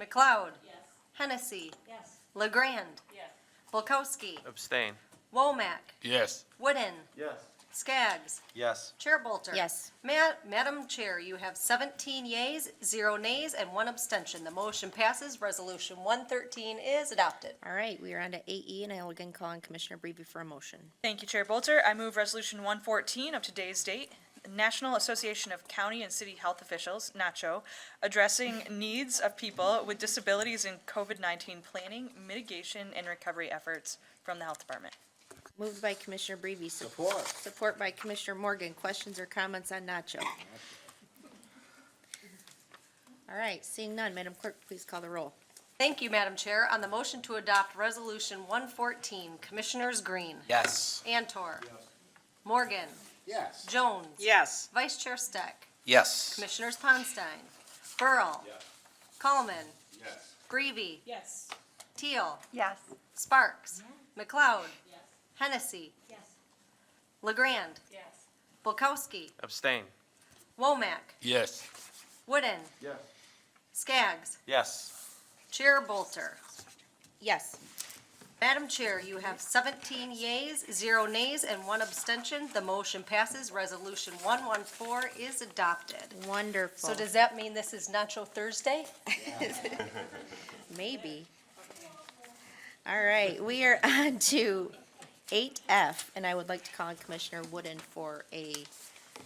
McLeod. Yes. Hennessy. Yes. LeGrand. Yes. Bulkowski. Abstain. Womack. Yes. Wooden. Yes. Skaggs. Yes. Chair Bolter. Yes. Madam Chair, you have 17 yeas, 0 nays, and 1 abstention. The motion passes. Resolution 113 is adopted. All right, we are on to 8E, and I will again call on Commissioner Breivy for a motion. Thank you, Chair Bolter. I move Resolution 114 of today's date, National Association of County and City Health Officials, NACHO, addressing needs of people with disabilities in COVID-19 planning, mitigation, and recovery efforts from the Health Department. Moved by Commissioner Breivy. Support. Support by Commissioner Morgan. Questions or comments on Nacho? All right, seeing none, Madam Clerk, please call the roll. Thank you, Madam Chair. On the motion to adopt Resolution 114, Commissioners Green. Yes. Antor. Morgan. Yes. Jones. Yes. Vice Chair Steck. Yes. Commissioners Ponstein. Burl. Yes. Coleman. Yes. Breivy. Yes. Teal. Yes. Sparks. McLeod. Hennessy. Yes. LeGrand. Yes. Bulkowski. Abstain. Womack. Yes. Wooden. Yes. Skaggs. Yes. Chair Bolter. Yes. Madam Chair, you have 17 yeas, 0 nays, and 1 abstention. The motion passes. Resolution 114 is adopted. Wonderful. So does that mean this is Nacho Thursday? Maybe. All right, we are on to 8F, and I would like to call on Commissioner Wooden for a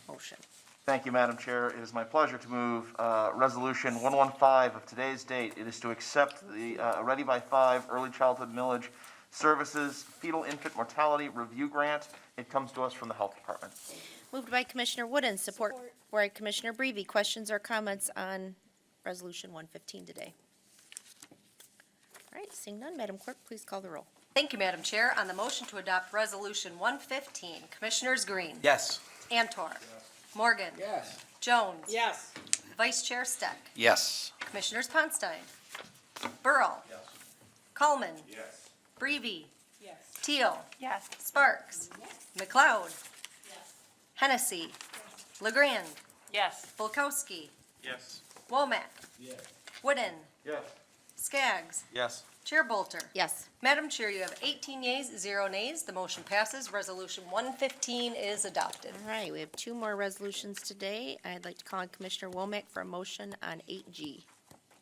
motion. Thank you, Madam Chair. It is my pleasure to move Resolution 115 of today's date. It is to accept the Ready by 5 Early Childhood Millage Services Fetal Infant Mortality Review Grant. It comes to us from the Health Department. Moved by Commissioner Wooden, support by Commissioner Breivy. Questions or comments on Resolution 115 today? All right, seeing none, Madam Clerk, please call the roll. Thank you, Madam Chair. On the motion to adopt Resolution 115, Commissioners Green. Yes. Antor. Morgan. Yes. Jones. Yes. Vice Chair Steck. Yes. Commissioners Ponstein. Burl. Coleman. Breivy. Yes. Teal. Yes. Sparks. McLeod. Hennessy. LeGrand. Yes. Bulkowski. Yes. Womack. Wooden. Yes. Skaggs. Yes. Chair Bolter. Yes. Madam Chair, you have 18 yeas, 0 nays. The motion passes. Resolution 115 is adopted. All right, we have 2 more resolutions today. I'd like to call on Commissioner Womack for a motion on 8G.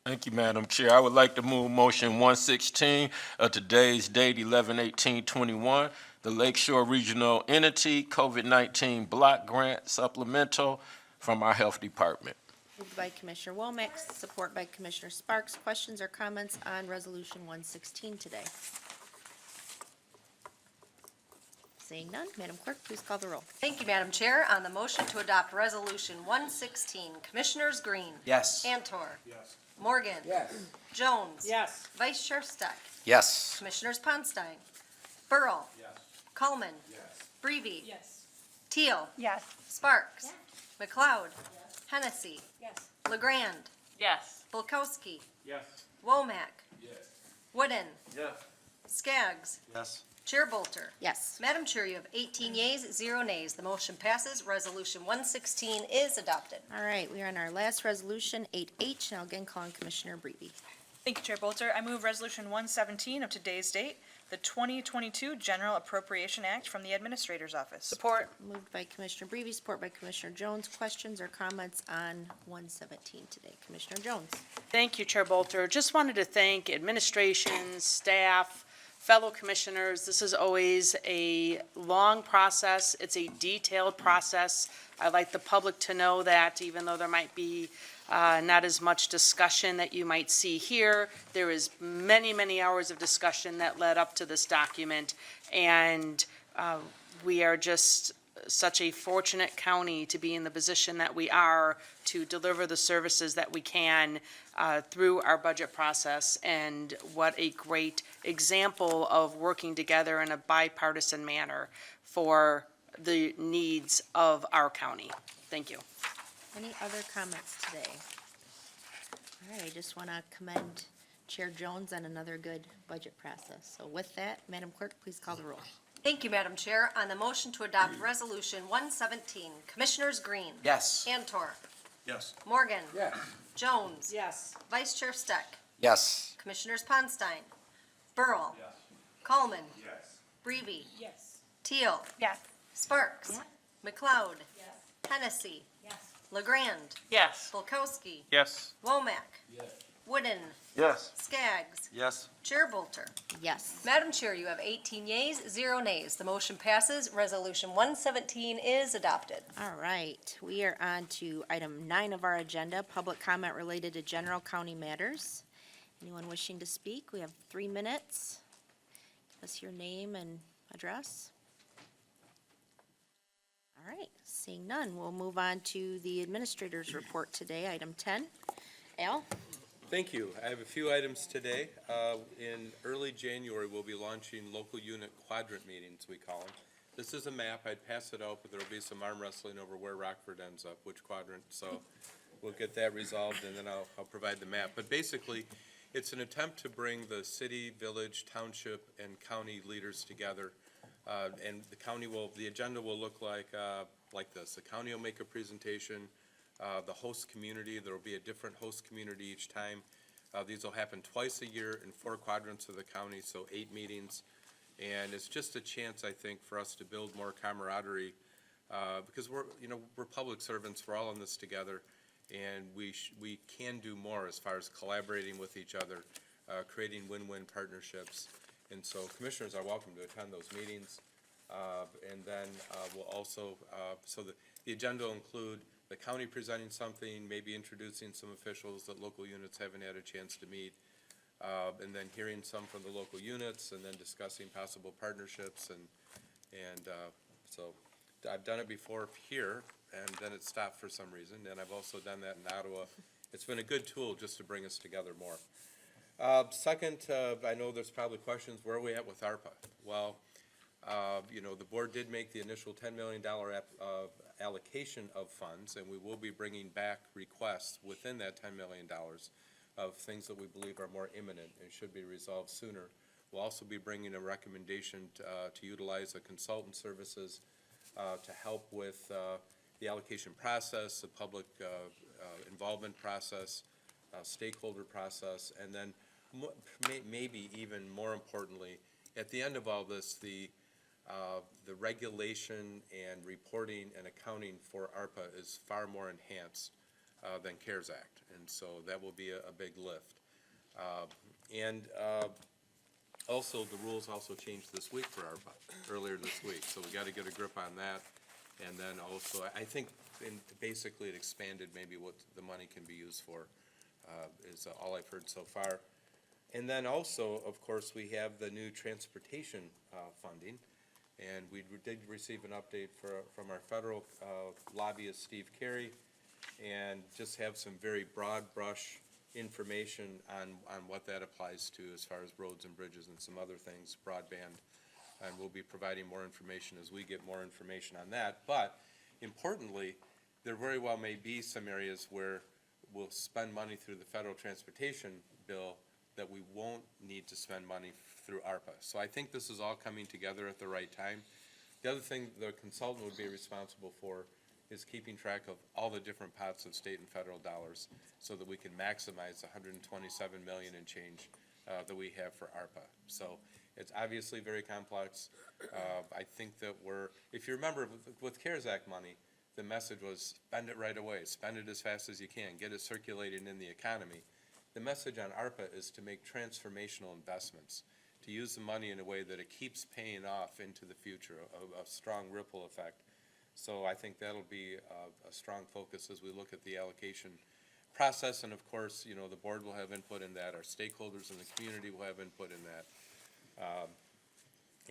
Thank you, Madam Chair. I would like to move motion 116 of today's date, 11/18/21, the Lakeshore Regional Entity COVID-19 Block Grant Supplemental from our Health Department. Moved by Commissioner Womack, support by Commissioner Sparks. Questions or comments on Resolution 116 today? Seeing none, Madam Clerk, please call the roll. Thank you, Madam Chair. On the motion to adopt Resolution 116, Commissioners Green. Yes. Antor. Yes. Morgan. Yes. Jones. Yes. Vice Chair Steck. Yes. Commissioners Ponstein. Burl. Yes. Coleman. Yes. Breeby. Yes. Teal. Yes. Sparks. McLeod. Hennessy. Yes. LeGrand. Yes. Bulkowski. Yes. Womack. Yes. Wooden. Yes. Skaggs. Yes. Chair Bolter. Yes. Madam Chair, you have 18 yeas, 0 nays. The motion passes. Resolution 116 is adopted. All right, we are on our last resolution, 8H. Now again, calling Commissioner Breeby. Thank you, Chair Bolter. I move Resolution 117 of today's date, the 2022 General Appropriation Act from the Administrator's Office. Support. Moved by Commissioner Breeby, support by Commissioner Jones. Questions or comments on 117 today? Commissioner Jones. Thank you, Chair Bolter. Just wanted to thank administration, staff, fellow commissioners. This is always a long process. It's a detailed process. I'd like the public to know that even though there might be not as much discussion that you might see here, there is many, many hours of discussion that led up to this document. And we are just such a fortunate county to be in the position that we are to deliver the services that we can through our budget process. And what a great example of working together in a bipartisan manner for the needs of our county. Thank you. Any other comments today? All right, I just want to commend Chair Jones on another good budget process. So with that, Madam Clerk, please call the roll. Thank you, Madam Chair. On the motion to adopt Resolution 117, Commissioners Green. Yes. Antor. Yes. Morgan. Yes. Jones. Yes. Vice Chair Steck. Yes. Commissioners Ponstein. Burl. Yes. Coleman. Yes. Breeby. Yes. Teal. Yes. Sparks. McLeod. Hennessy. Yes. LeGrand. Yes. Bulkowski. Yes. Womack. Yes. Wooden. Yes. Skaggs. Yes. Chair Bolter. Yes. Madam Chair, you have 18 yeas, 0 nays. The motion passes. Resolution 117 is adopted. All right, we are on to item 9 of our agenda, public comment related to general county matters. Anyone wishing to speak? We have 3 minutes. Give us your name and address. All right, seeing none, we'll move on to the administrator's report today, item 10. Al? Thank you. I have a few items today. In early January, we'll be launching local unit quadrant meetings, we call them. This is a map. I'd pass it out, but there'll be some arm wrestling over where Rockford ends up, which quadrant. So we'll get that resolved, and then I'll provide the map. But basically, it's an attempt to bring the city, village, township, and county leaders together. And the agenda will look like this. The county will make a presentation. The host community, there will be a different host community each time. These will happen twice a year in 4 quadrants of the county, so 8 meetings. And it's just a chance, I think, for us to build more camaraderie, because we're public servants, we're all in this together, and we can do more as far as collaborating with each other, creating win-win partnerships. And so commissioners are welcome to attend those meetings. And then we'll also, the agenda will include the county presenting something, maybe introducing some officials that local units haven't had a chance to meet, and then hearing some from the local units, and then discussing possible partnerships. And so I've done it before here, and then it stopped for some reason, and I've also done that in Ottawa. It's been a good tool just to bring us together more. Second, I know there's probably questions, where are we at with ARPA? Well, the board did make the initial $10 million allocation of funds, and we will be bringing back requests within that $10 million of things that we believe are more imminent and should be resolved sooner. We'll also be bringing a recommendation to utilize the consultant services to help with the allocation process, the public involvement process, stakeholder process, and then maybe even more importantly, at the end of all this, the regulation and reporting and accounting for ARPA is far more enhanced than CARES Act, and so that will be a big lift. Also, the rules also changed this week for ARPA, earlier this week, so we got to get a grip on that. And then also, I think basically it expanded maybe what the money can be used for, is all I've heard so far. And then also, of course, we have the new transportation funding. And we did receive an update from our federal lobbyist, Steve Carey, and just have some very broad brush information on what that applies to as far as roads and bridges and some other things, broadband. And we'll be providing more information as we get more information on that. But importantly, there very well may be some areas where we'll spend money through the federal transportation bill that we won't need to spend money through ARPA. So I think this is all coming together at the right time. The other thing the consultant would be responsible for is keeping track of all the different pots of state and federal dollars so that we can maximize the 127 million and change that we have for ARPA. So it's obviously very complex. I think that if you remember with CARES Act money, the message was spend it right away, spend it as fast as you can, get it circulating in the economy. The message on ARPA is to make transformational investments, to use the money in a way that it keeps paying off into the future, a strong ripple effect. So I think that'll be a strong focus as we look at the allocation process. And of course, you know, the board will have input in that, our stakeholders in the community will have input in that.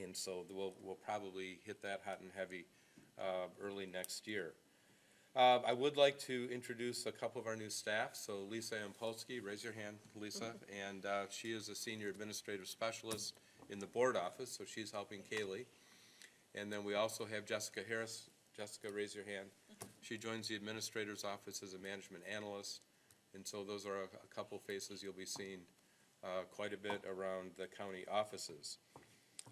And so we'll probably hit that hot and heavy early next year. I would like to introduce a couple of our new staff. So Lisa Ampolsky, raise your hand, Lisa. And she is a senior administrative specialist in the board office, so she's helping Kaylee. And then we also have Jessica Harris. Jessica, raise your hand. She joins the administrator's office as a management analyst. And so those are a couple faces you'll be seeing quite a bit around the county offices.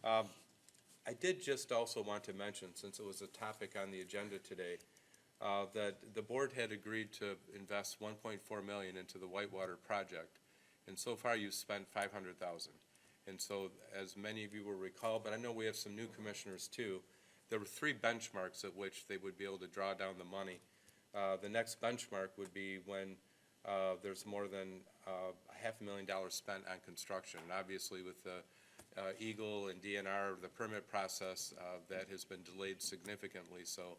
I did just also want to mention, since it was a topic on the agenda today, that the board had agreed to invest $1.4 million into the Whitewater project, and so far you've spent $500,000. And so, as many of you will recall, but I know we have some new commissioners too, there were 3 benchmarks at which they would be able to draw down the money. The next benchmark would be when there's more than $500,000 spent on construction. And obviously with the Eagle and DNR, the permit process, that has been delayed significantly. So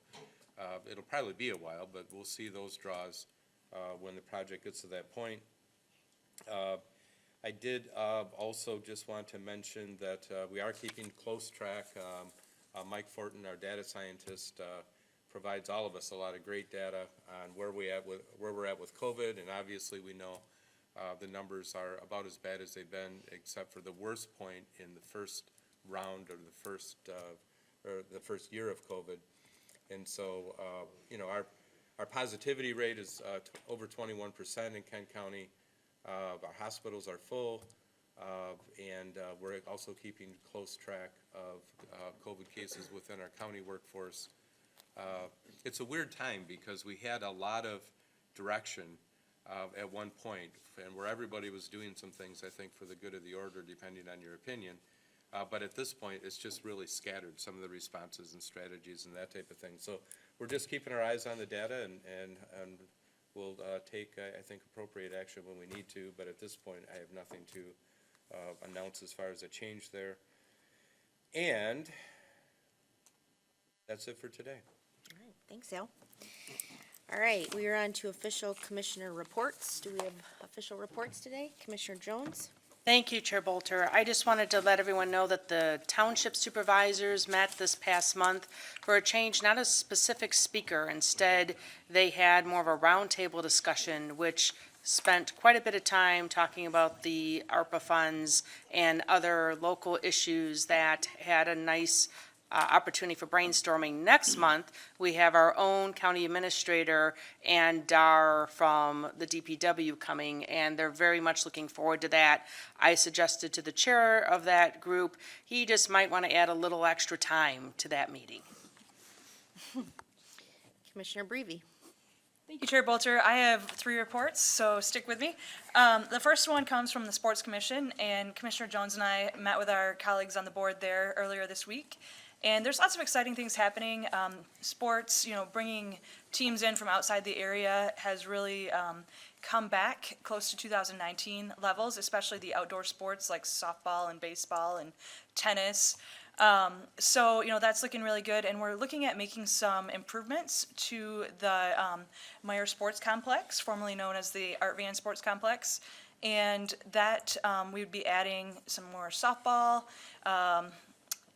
it'll probably be a while, but we'll see those draws when the project gets to that point. I did also just want to mention that we are keeping close track. Mike Fortin, our data scientist, provides all of us a lot of great data on where we're at with COVID, and obviously we know the numbers are about as bad as they've been, except for the worst point in the first round or the first year of COVID. And so, you know, our positivity rate is over 21% in Kent County. Our hospitals are full, and we're also keeping close track of COVID cases within our county workforce. It's a weird time because we had a lot of direction at one point, and where everybody was doing some things, I think, for the good of the order, depending on your opinion. But at this point, it's just really scattered, some of the responses and strategies and that type of thing. So we're just keeping our eyes on the data, and we'll take, I think, appropriate action when we need to. But at this point, I have nothing to announce as far as a change there. And that's it for today. All right, thanks, Al. All right, we are on to official commissioner reports. Do we have official reports today? Commissioner Jones? Thank you, Chair Bolter. I just wanted to let everyone know that the township supervisors met this past month for a change, not a specific speaker. Instead, they had more of a roundtable discussion, which spent quite a bit of time talking about the ARPA funds and other local issues that had a nice opportunity for brainstorming. Next month, we have our own county administrator and Dar from the DPW coming, and they're very much looking forward to that. I suggested to the chair of that group, he just might want to add a little extra time to that meeting. Commissioner Breavy. Thank you, Chair Bolter. I have 3 reports, so stick with me. The first one comes from the Sports Commission, and Commissioner Jones and I met with our colleagues on the board there earlier this week. And there's lots of exciting things happening. Sports, you know, bringing teams in from outside the area has really come back close to 2019 levels, especially the outdoor sports like softball and baseball and tennis. So, you know, that's looking really good, and we're looking at making some improvements to the Meyer Sports Complex, formerly known as the Art Van Sports Complex, and that we would be adding some more softball,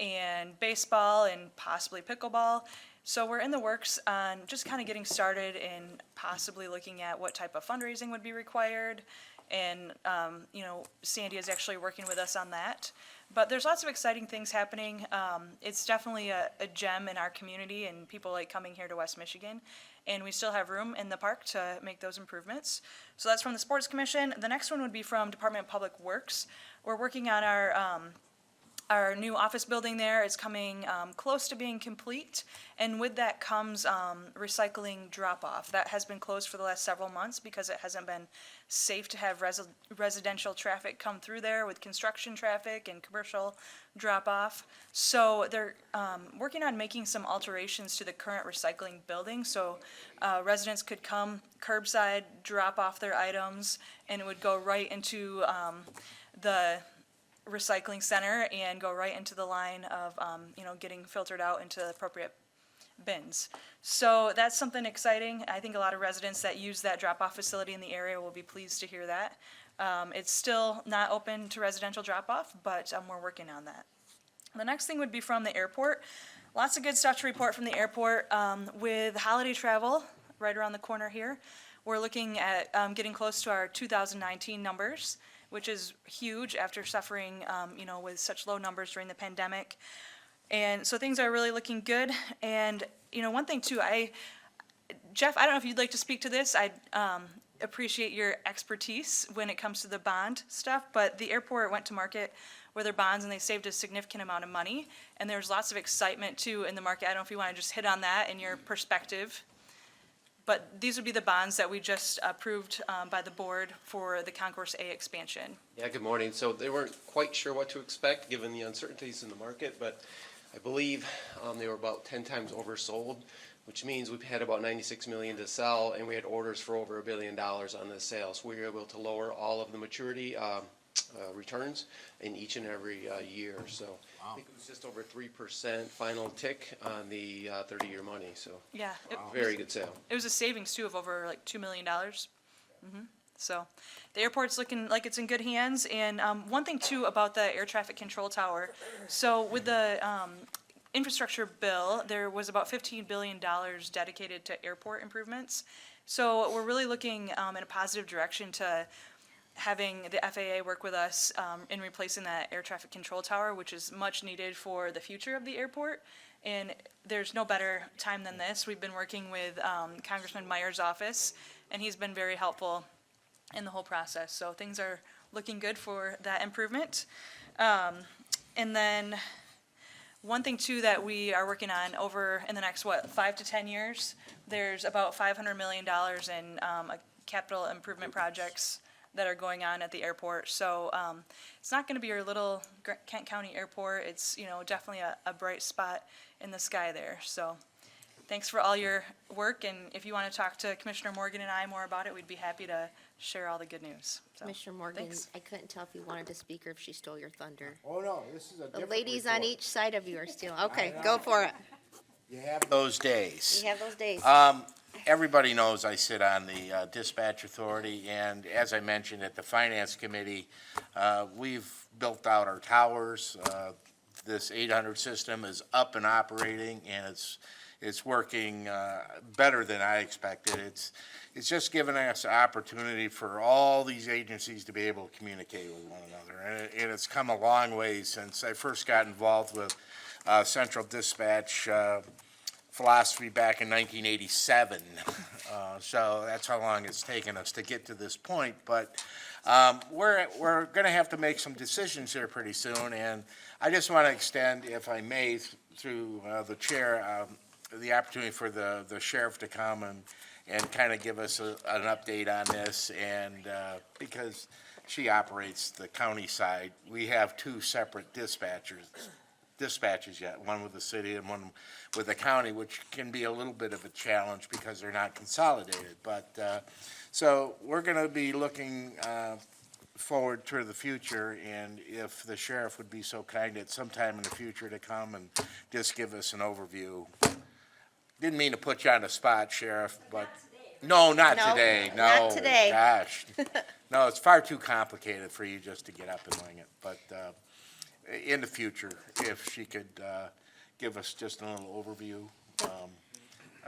and baseball and possibly pickleball. So we're in the works on just kind of getting started and possibly looking at what type of fundraising would be required. And, Sandy is actually working with us on that. But there's lots of exciting things happening. It's definitely a gem in our community, and people like coming here to West Michigan. And we still have room in the park to make those improvements. So that's from the Sports Commission. The next one would be from Department of Public Works. We're working on our new office building there. Is coming close to being complete, and with that comes recycling drop-off. That has been closed for the last several months because it hasn't been safe to have residential traffic come through there with construction traffic and commercial drop-off. So they're working on making some alterations to the current recycling building, so residents could come curbside, drop off their items, and it would go right into the recycling center and go right into the line of, getting filtered out into the appropriate bins. So that's something exciting. I think a lot of residents that use that drop-off facility in the area will be pleased to hear that. It's still not open to residential drop-off, but we're working on that. The next thing would be from the airport. Lots of good stuff to report from the airport. With holiday travel right around the corner here, we're looking at getting close to our 2019 numbers, which is huge after suffering, with such low numbers during the pandemic. And so things are really looking good. And, one thing too, Jeff, I don't know if you'd like to speak to this. I appreciate your expertise when it comes to the bond stuff, but the airport went to market with their bonds and they saved a significant amount of money. And there's lots of excitement too in the market. I don't know if you want to just hit on that in your perspective. But these would be the bonds that we just approved by the board for the Concourse A expansion. Yeah, good morning. So they weren't quite sure what to expect given the uncertainties in the market, but I believe they were about 10 times oversold, which means we've had about 96 million to sell, and we had orders for over $1 billion on the sale. So we were able to lower all of the maturity returns in each and every year. So I think it was just over 3% final tick on the 30-year money. So yeah, very good sale. It was a savings too of over like $2 million. So the airport's looking like it's in good hands. And one thing too about the air traffic control tower. So with the infrastructure bill, there was about $15 billion dedicated to airport improvements. So we're really looking in a positive direction to having the FAA work with us in replacing that air traffic control tower, which is much needed for the future of the airport. And there's no better time than this. We've been working with Congressman Meyer's office, and he's been very helpful in the whole process. So things are looking good for that improvement. And then one thing too that we are working on over in the next, 5 to 10 years, there's about $500 million in capital improvement projects that are going on at the airport. So it's not going to be your little Kent County airport. It's definitely a bright spot in the sky there. So thanks for all your work, and if you want to talk to Commissioner Morgan and I more about it, we'd be happy to share all the good news. So, Commissioner Morgan, thanks. I couldn't tell if you wanted to speak or if she stole your thunder. Oh, no, this is a The different ladies on report. each side of you are stealing. Okay, I go know. for it. You have those days. You have those days. Everybody knows I sit on the dispatch authority, and as I mentioned at the finance committee, we've built out our towers. This 800 system is up and operating, and it's working better than I expected. It's just given us an opportunity for all these agencies to be able to communicate with one another, and it's come a long way since I first got involved with Central Dispatch philosophy back in 1987. So that's how long it's taken us to get to this point. But we're going to have to make some decisions here pretty soon. And I just want to extend, if I may, through the chair, the opportunity for the sheriff to come and kind of give us an update on this. And because she operates the county side, we have two separate dispatches yet, one with the city and one with the county, which can be a little bit of a challenge because they're not consolidated. But so we're going to be looking forward to the future, and if the sheriff would be so kind at some time in the future to come and just give us an overview. Didn't mean to put you on the spot, Sheriff, but no, not today. No, not today. Gosh, no, it's far too complicated for you just to get up and wing it. But in the future, if she could give us just a little overview,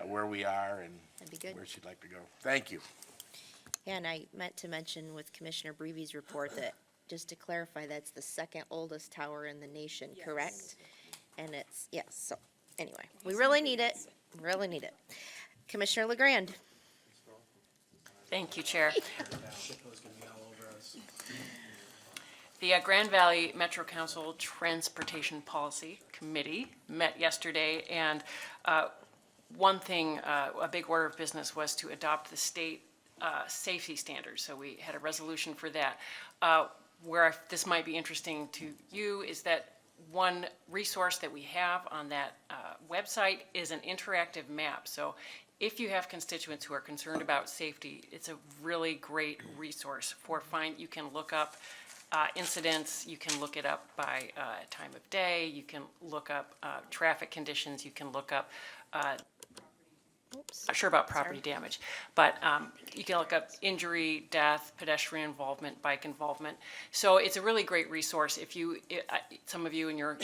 where we are and That'd be good. where she'd like to go. Thank you. Yeah, and I meant to mention with Commissioner Breevy's report that, just to clarify, that's the second oldest tower in the nation, correct? And it's, yes, so, anyway, we really need it, really need it. Commissioner LeGrand. Thank you, Chair. The Grand Valley Metro Council Transportation Policy Committee met yesterday, and one thing, a big order of business was to adopt the state safety standards. So we had a resolution for that. This might be interesting to you is that one resource that we have on that website is an interactive map. So if you have constituents who are concerned about safety, it's a really great resource you can look up incidents, you can look it up by time of day, you can look up traffic conditions, you can look up, not sure about property damage, but you can look up injury, death, pedestrian involvement, bike involvement. So it's a really great resource if some of you in your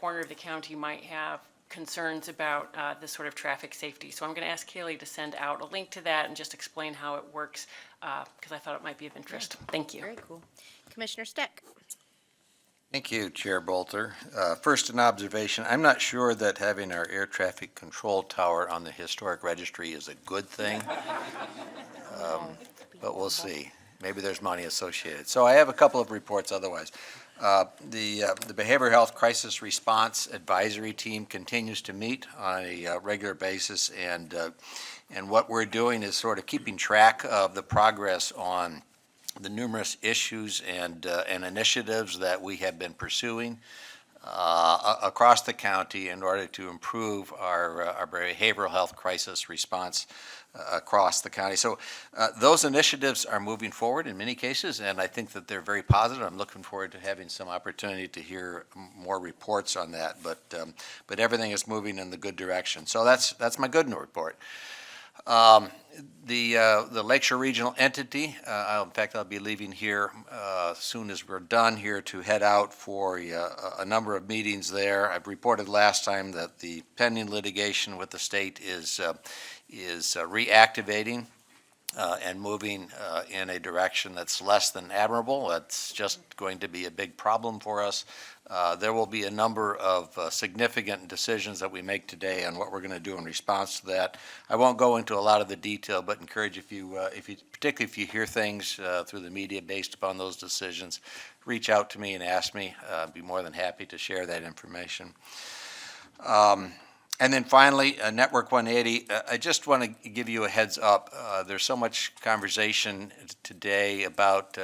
corner of the county might have concerns about this sort of traffic safety. So I'm going to ask Kaylee to send out a link to that and just explain how it works, because I thought it might be of interest. Thank you. Very cool. Commissioner Steck. Thank you, Chair Bolter. First, an observation. I'm not sure that having our air traffic control tower on the historic registry is a good thing, but we'll see. Maybe there's money associated. So I have a couple of reports otherwise. The Behavioral Health Crisis Response Advisory Team continues to meet on a regular basis, and what we're doing is sort of keeping track of the progress on the numerous issues and initiatives that we have been pursuing across the county in order to improve our behavioral health crisis response across the county. So those initiatives are moving forward in many cases, and I think that they're very positive. I'm looking forward to having some opportunity to hear more reports on that, but everything is moving in the good direction. So that's my good report. The Lakeshore Regional Entity, in fact, I'll be leaving here as soon as we're done here to head out for a number of meetings there. I've reported last time that the pending litigation with the state is reactivating and moving in a direction that's less than admirable. That's just going to be a big problem for us. There will be a number of significant decisions that we make today on what we're going to do in response to that. I won't go into a lot of the detail, but encourage particularly if you hear things through the media based upon those decisions, reach out to me and ask me. I'd be more than happy to share that information. And then finally, Network 180, I just want to give you a heads up. There's so much conversation today about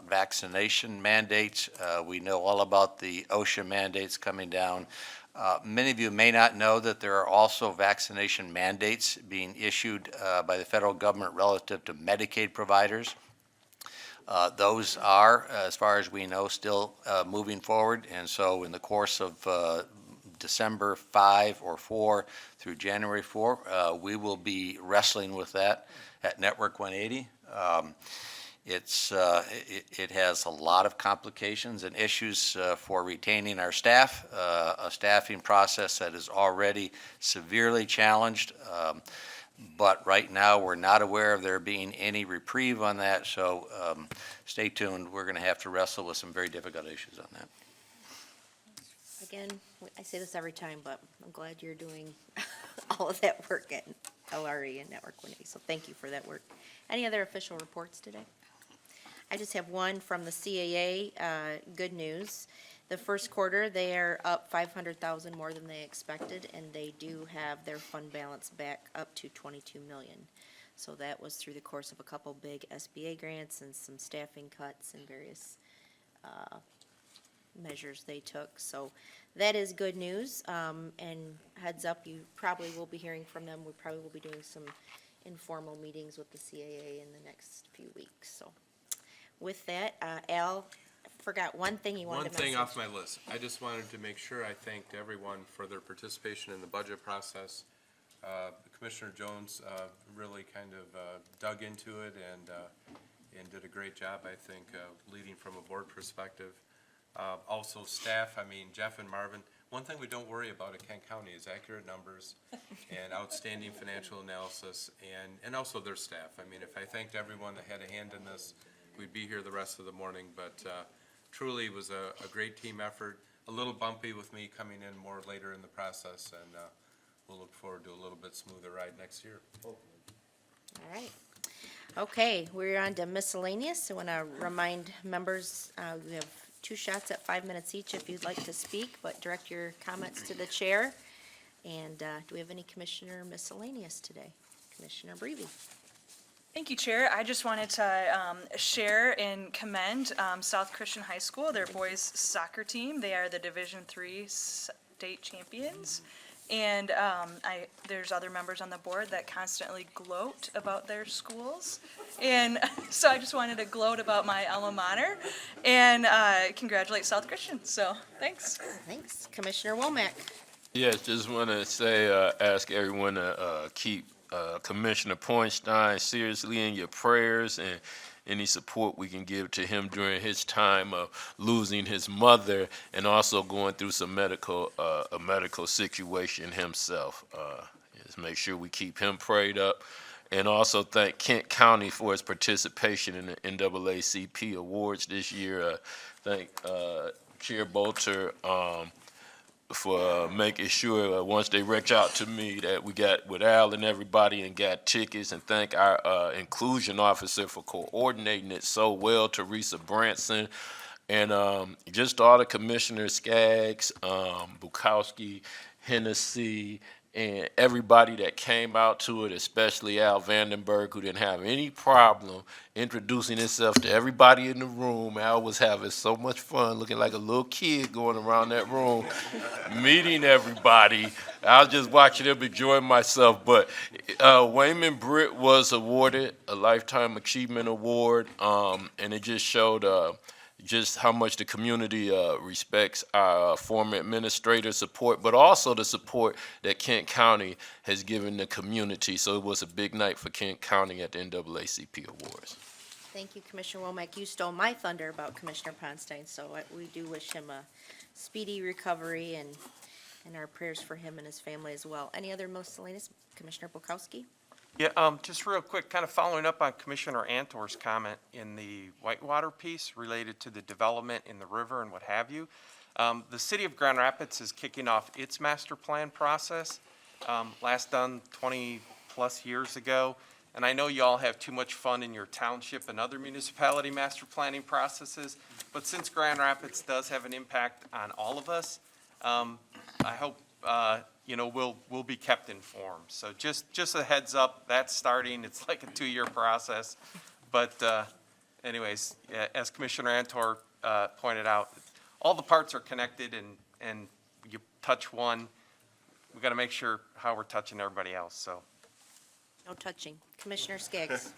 vaccination mandates. We know all about the OSHA mandates coming down. Many of you may not know that there are also vaccination mandates being issued by the federal government relative to Medicaid providers. Those are, as far as we know, still moving forward. And so in the course of December 5 or 4 through January 4, we will be wrestling with that at Network 180. It has a lot of complications and issues for retaining our staff, a staffing process that is already severely challenged. But right now, we're not aware of there being any reprieve on that, so stay tuned. We're going to have to wrestle with some very difficult issues on that. Again, I say this every time, but I'm glad you're doing all of that work at LRE and Network 180, so thank you for that work. Any other official reports today? I just have one from the CAA, good news. The first quarter, they are up $500,000 more than they expected, and they do have their fund balance back up to $22 million. So that was through the course of a couple big SBA grants and some staffing cuts and various measures they took. So that is good news. And heads up, you probably will be hearing from them. We probably will be doing some informal meetings with the CAA in the next few weeks. So with that, Al, I forgot one thing you wanted to mention. One thing off my list. I just wanted to make sure I thanked everyone for their participation in the budget process. Commissioner Jones really kind of dug into it and did a great job, I think, leading from a board perspective. Also staff, I mean, Jeff and Marvin, one thing we don't worry about at Kent County is accurate numbers and outstanding financial analysis and also their staff. I mean, if I thanked everyone that had a hand in this, we'd be here the rest of the morning, but truly it was a great team effort. A little bumpy with me coming in more later in the process, and we'll look forward to a little bit smoother ride next year. All right. Okay, we're on to miscellaneous. I want to remind members, we have 2 shots at 5 minutes each if you'd like to speak, but direct your comments to the chair. And do we have any commissioner miscellaneous today? Commissioner Brevy. Thank you, Chair. I just wanted to share and commend South Christian High School, their boys soccer team. They are the Division III state champions. And there's other members on the board that constantly gloat about their schools. And so I just wanted to gloat about my alma mater and congratulate South Christian. So, thanks. Thanks. Commissioner Womack. Yes, just want to say, ask everyone to keep Commissioner Poinstein seriously in your prayers and any support we can give to him during his time of losing his mother and also going through some a medical situation himself. Just make sure we keep him prayed up. And also thank Kent County for its participation in the NAACP awards this year. Thank Chair Bolter for making sure once they reach out to me that we got with Al and everybody and got tickets, and thank our inclusion officer for coordinating it so well, Teresa Branson, and just all the commissioners, Skaggs, Bukowski, Hennessy, and everybody that came out to it, especially Al Vandenberg, who didn't have any problem introducing himself to everybody in the room. Al was having so much fun, looking like a little kid going around that room, meeting everybody. I was just watching him, enjoying myself. But Wayman Britt was awarded a Lifetime Achievement Award, and it just showed just how much the community respects our former administrator support, but also the support that Kent County has given the community. So it was a big night for Kent County at the NAACP Awards. Thank you, Commissioner Womack. You stole my thunder about Commissioner Ponstein, so we do wish him a speedy recovery and our prayers for him and his family as well. Any other miscellaneous? Commissioner Bukowski? Yeah, just real quick, kind of following up on Commissioner Antor's comment in the Whitewater piece related to the development in the river and what have you. The city of Grand Rapids is kicking off its master plan process, last done 20-plus years ago. And I know you all have too much fun in your township and other municipality master planning processes, but since Grand Rapids does have an impact on all of us, I hope we'll be kept informed. So just a heads up, that's starting. It's like a 2-year process. But anyways, as Commissioner Antor pointed out, all the parts are connected, and you touch one, we got to make sure how we're touching everybody else. So No touching. Commissioner Skaggs.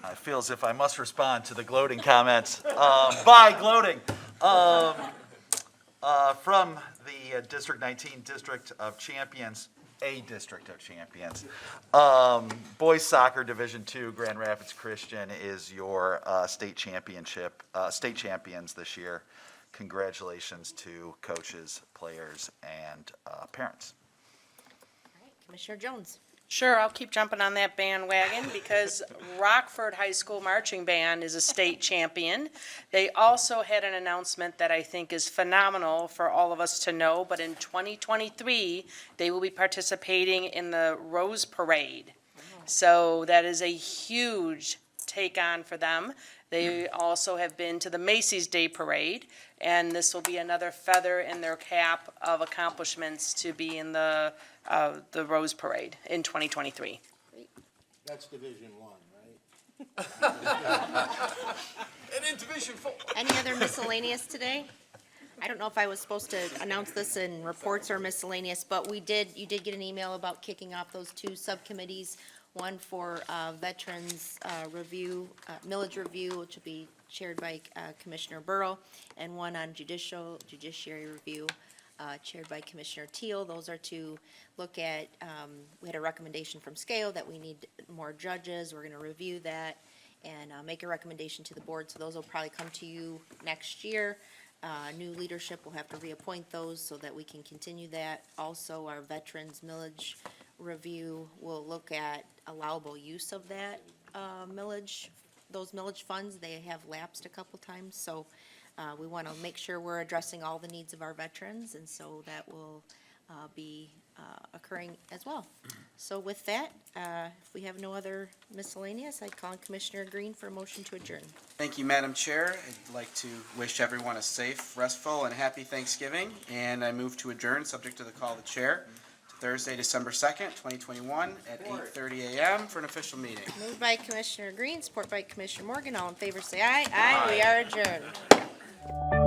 I feel as if I must respond to the gloating comments. By gloating. From the District 19 District of Champions, a District of Champions. Boys Soccer Division II, Grand Rapids Christian is your state champions this year. Congratulations to coaches, players, and parents. All right, Commissioner Jones. Sure, I'll keep jumping on that bandwagon because Rockford High School Marching Band is a state champion. They also had an announcement that I think is phenomenal for all of us to know, but in 2023, they will be participating in the Rose Parade. So that is a huge take on for them. They also have been to the Macy's Day Parade, and this will be another feather in their cap of accomplishments to be in the Rose Parade in 2023. That's Division I, right? And in Division 4. Any other miscellaneous today? I don't know if I was supposed to announce this in reports or miscellaneous, but you did get an email about kicking off those 2 subcommittees. One for Veterans Review, Millage Review, which will be chaired by Commissioner Burrow, and one on Judiciary Review, chaired by Commissioner Teal. Those are to look at, we had a recommendation from SCAO that we need more judges. We're going to review that and make a recommendation to the board. So those will probably come to you next year. New leadership will have to reappoint those so that we can continue that. Also, our veterans millage review will look at allowable use of that millage, those millage funds. They have lapsed a couple times, so we want to make sure we're addressing all the needs of our veterans, and so that will be occurring as well. So with that, if we have no other miscellaneous, I'd call on Commissioner Green for a motion to adjourn. Thank you, Madam Chair. I'd like to wish everyone a safe, restful, and happy Thanksgiving, and I move to adjourn, subject to the call of the chair, to Thursday, December 2nd, 2021, at 8:30 a.m. for an official meeting. Moved by Commissioner Green, support by Commissioner Morgan. All in favor, say aye. Aye. We are adjourned.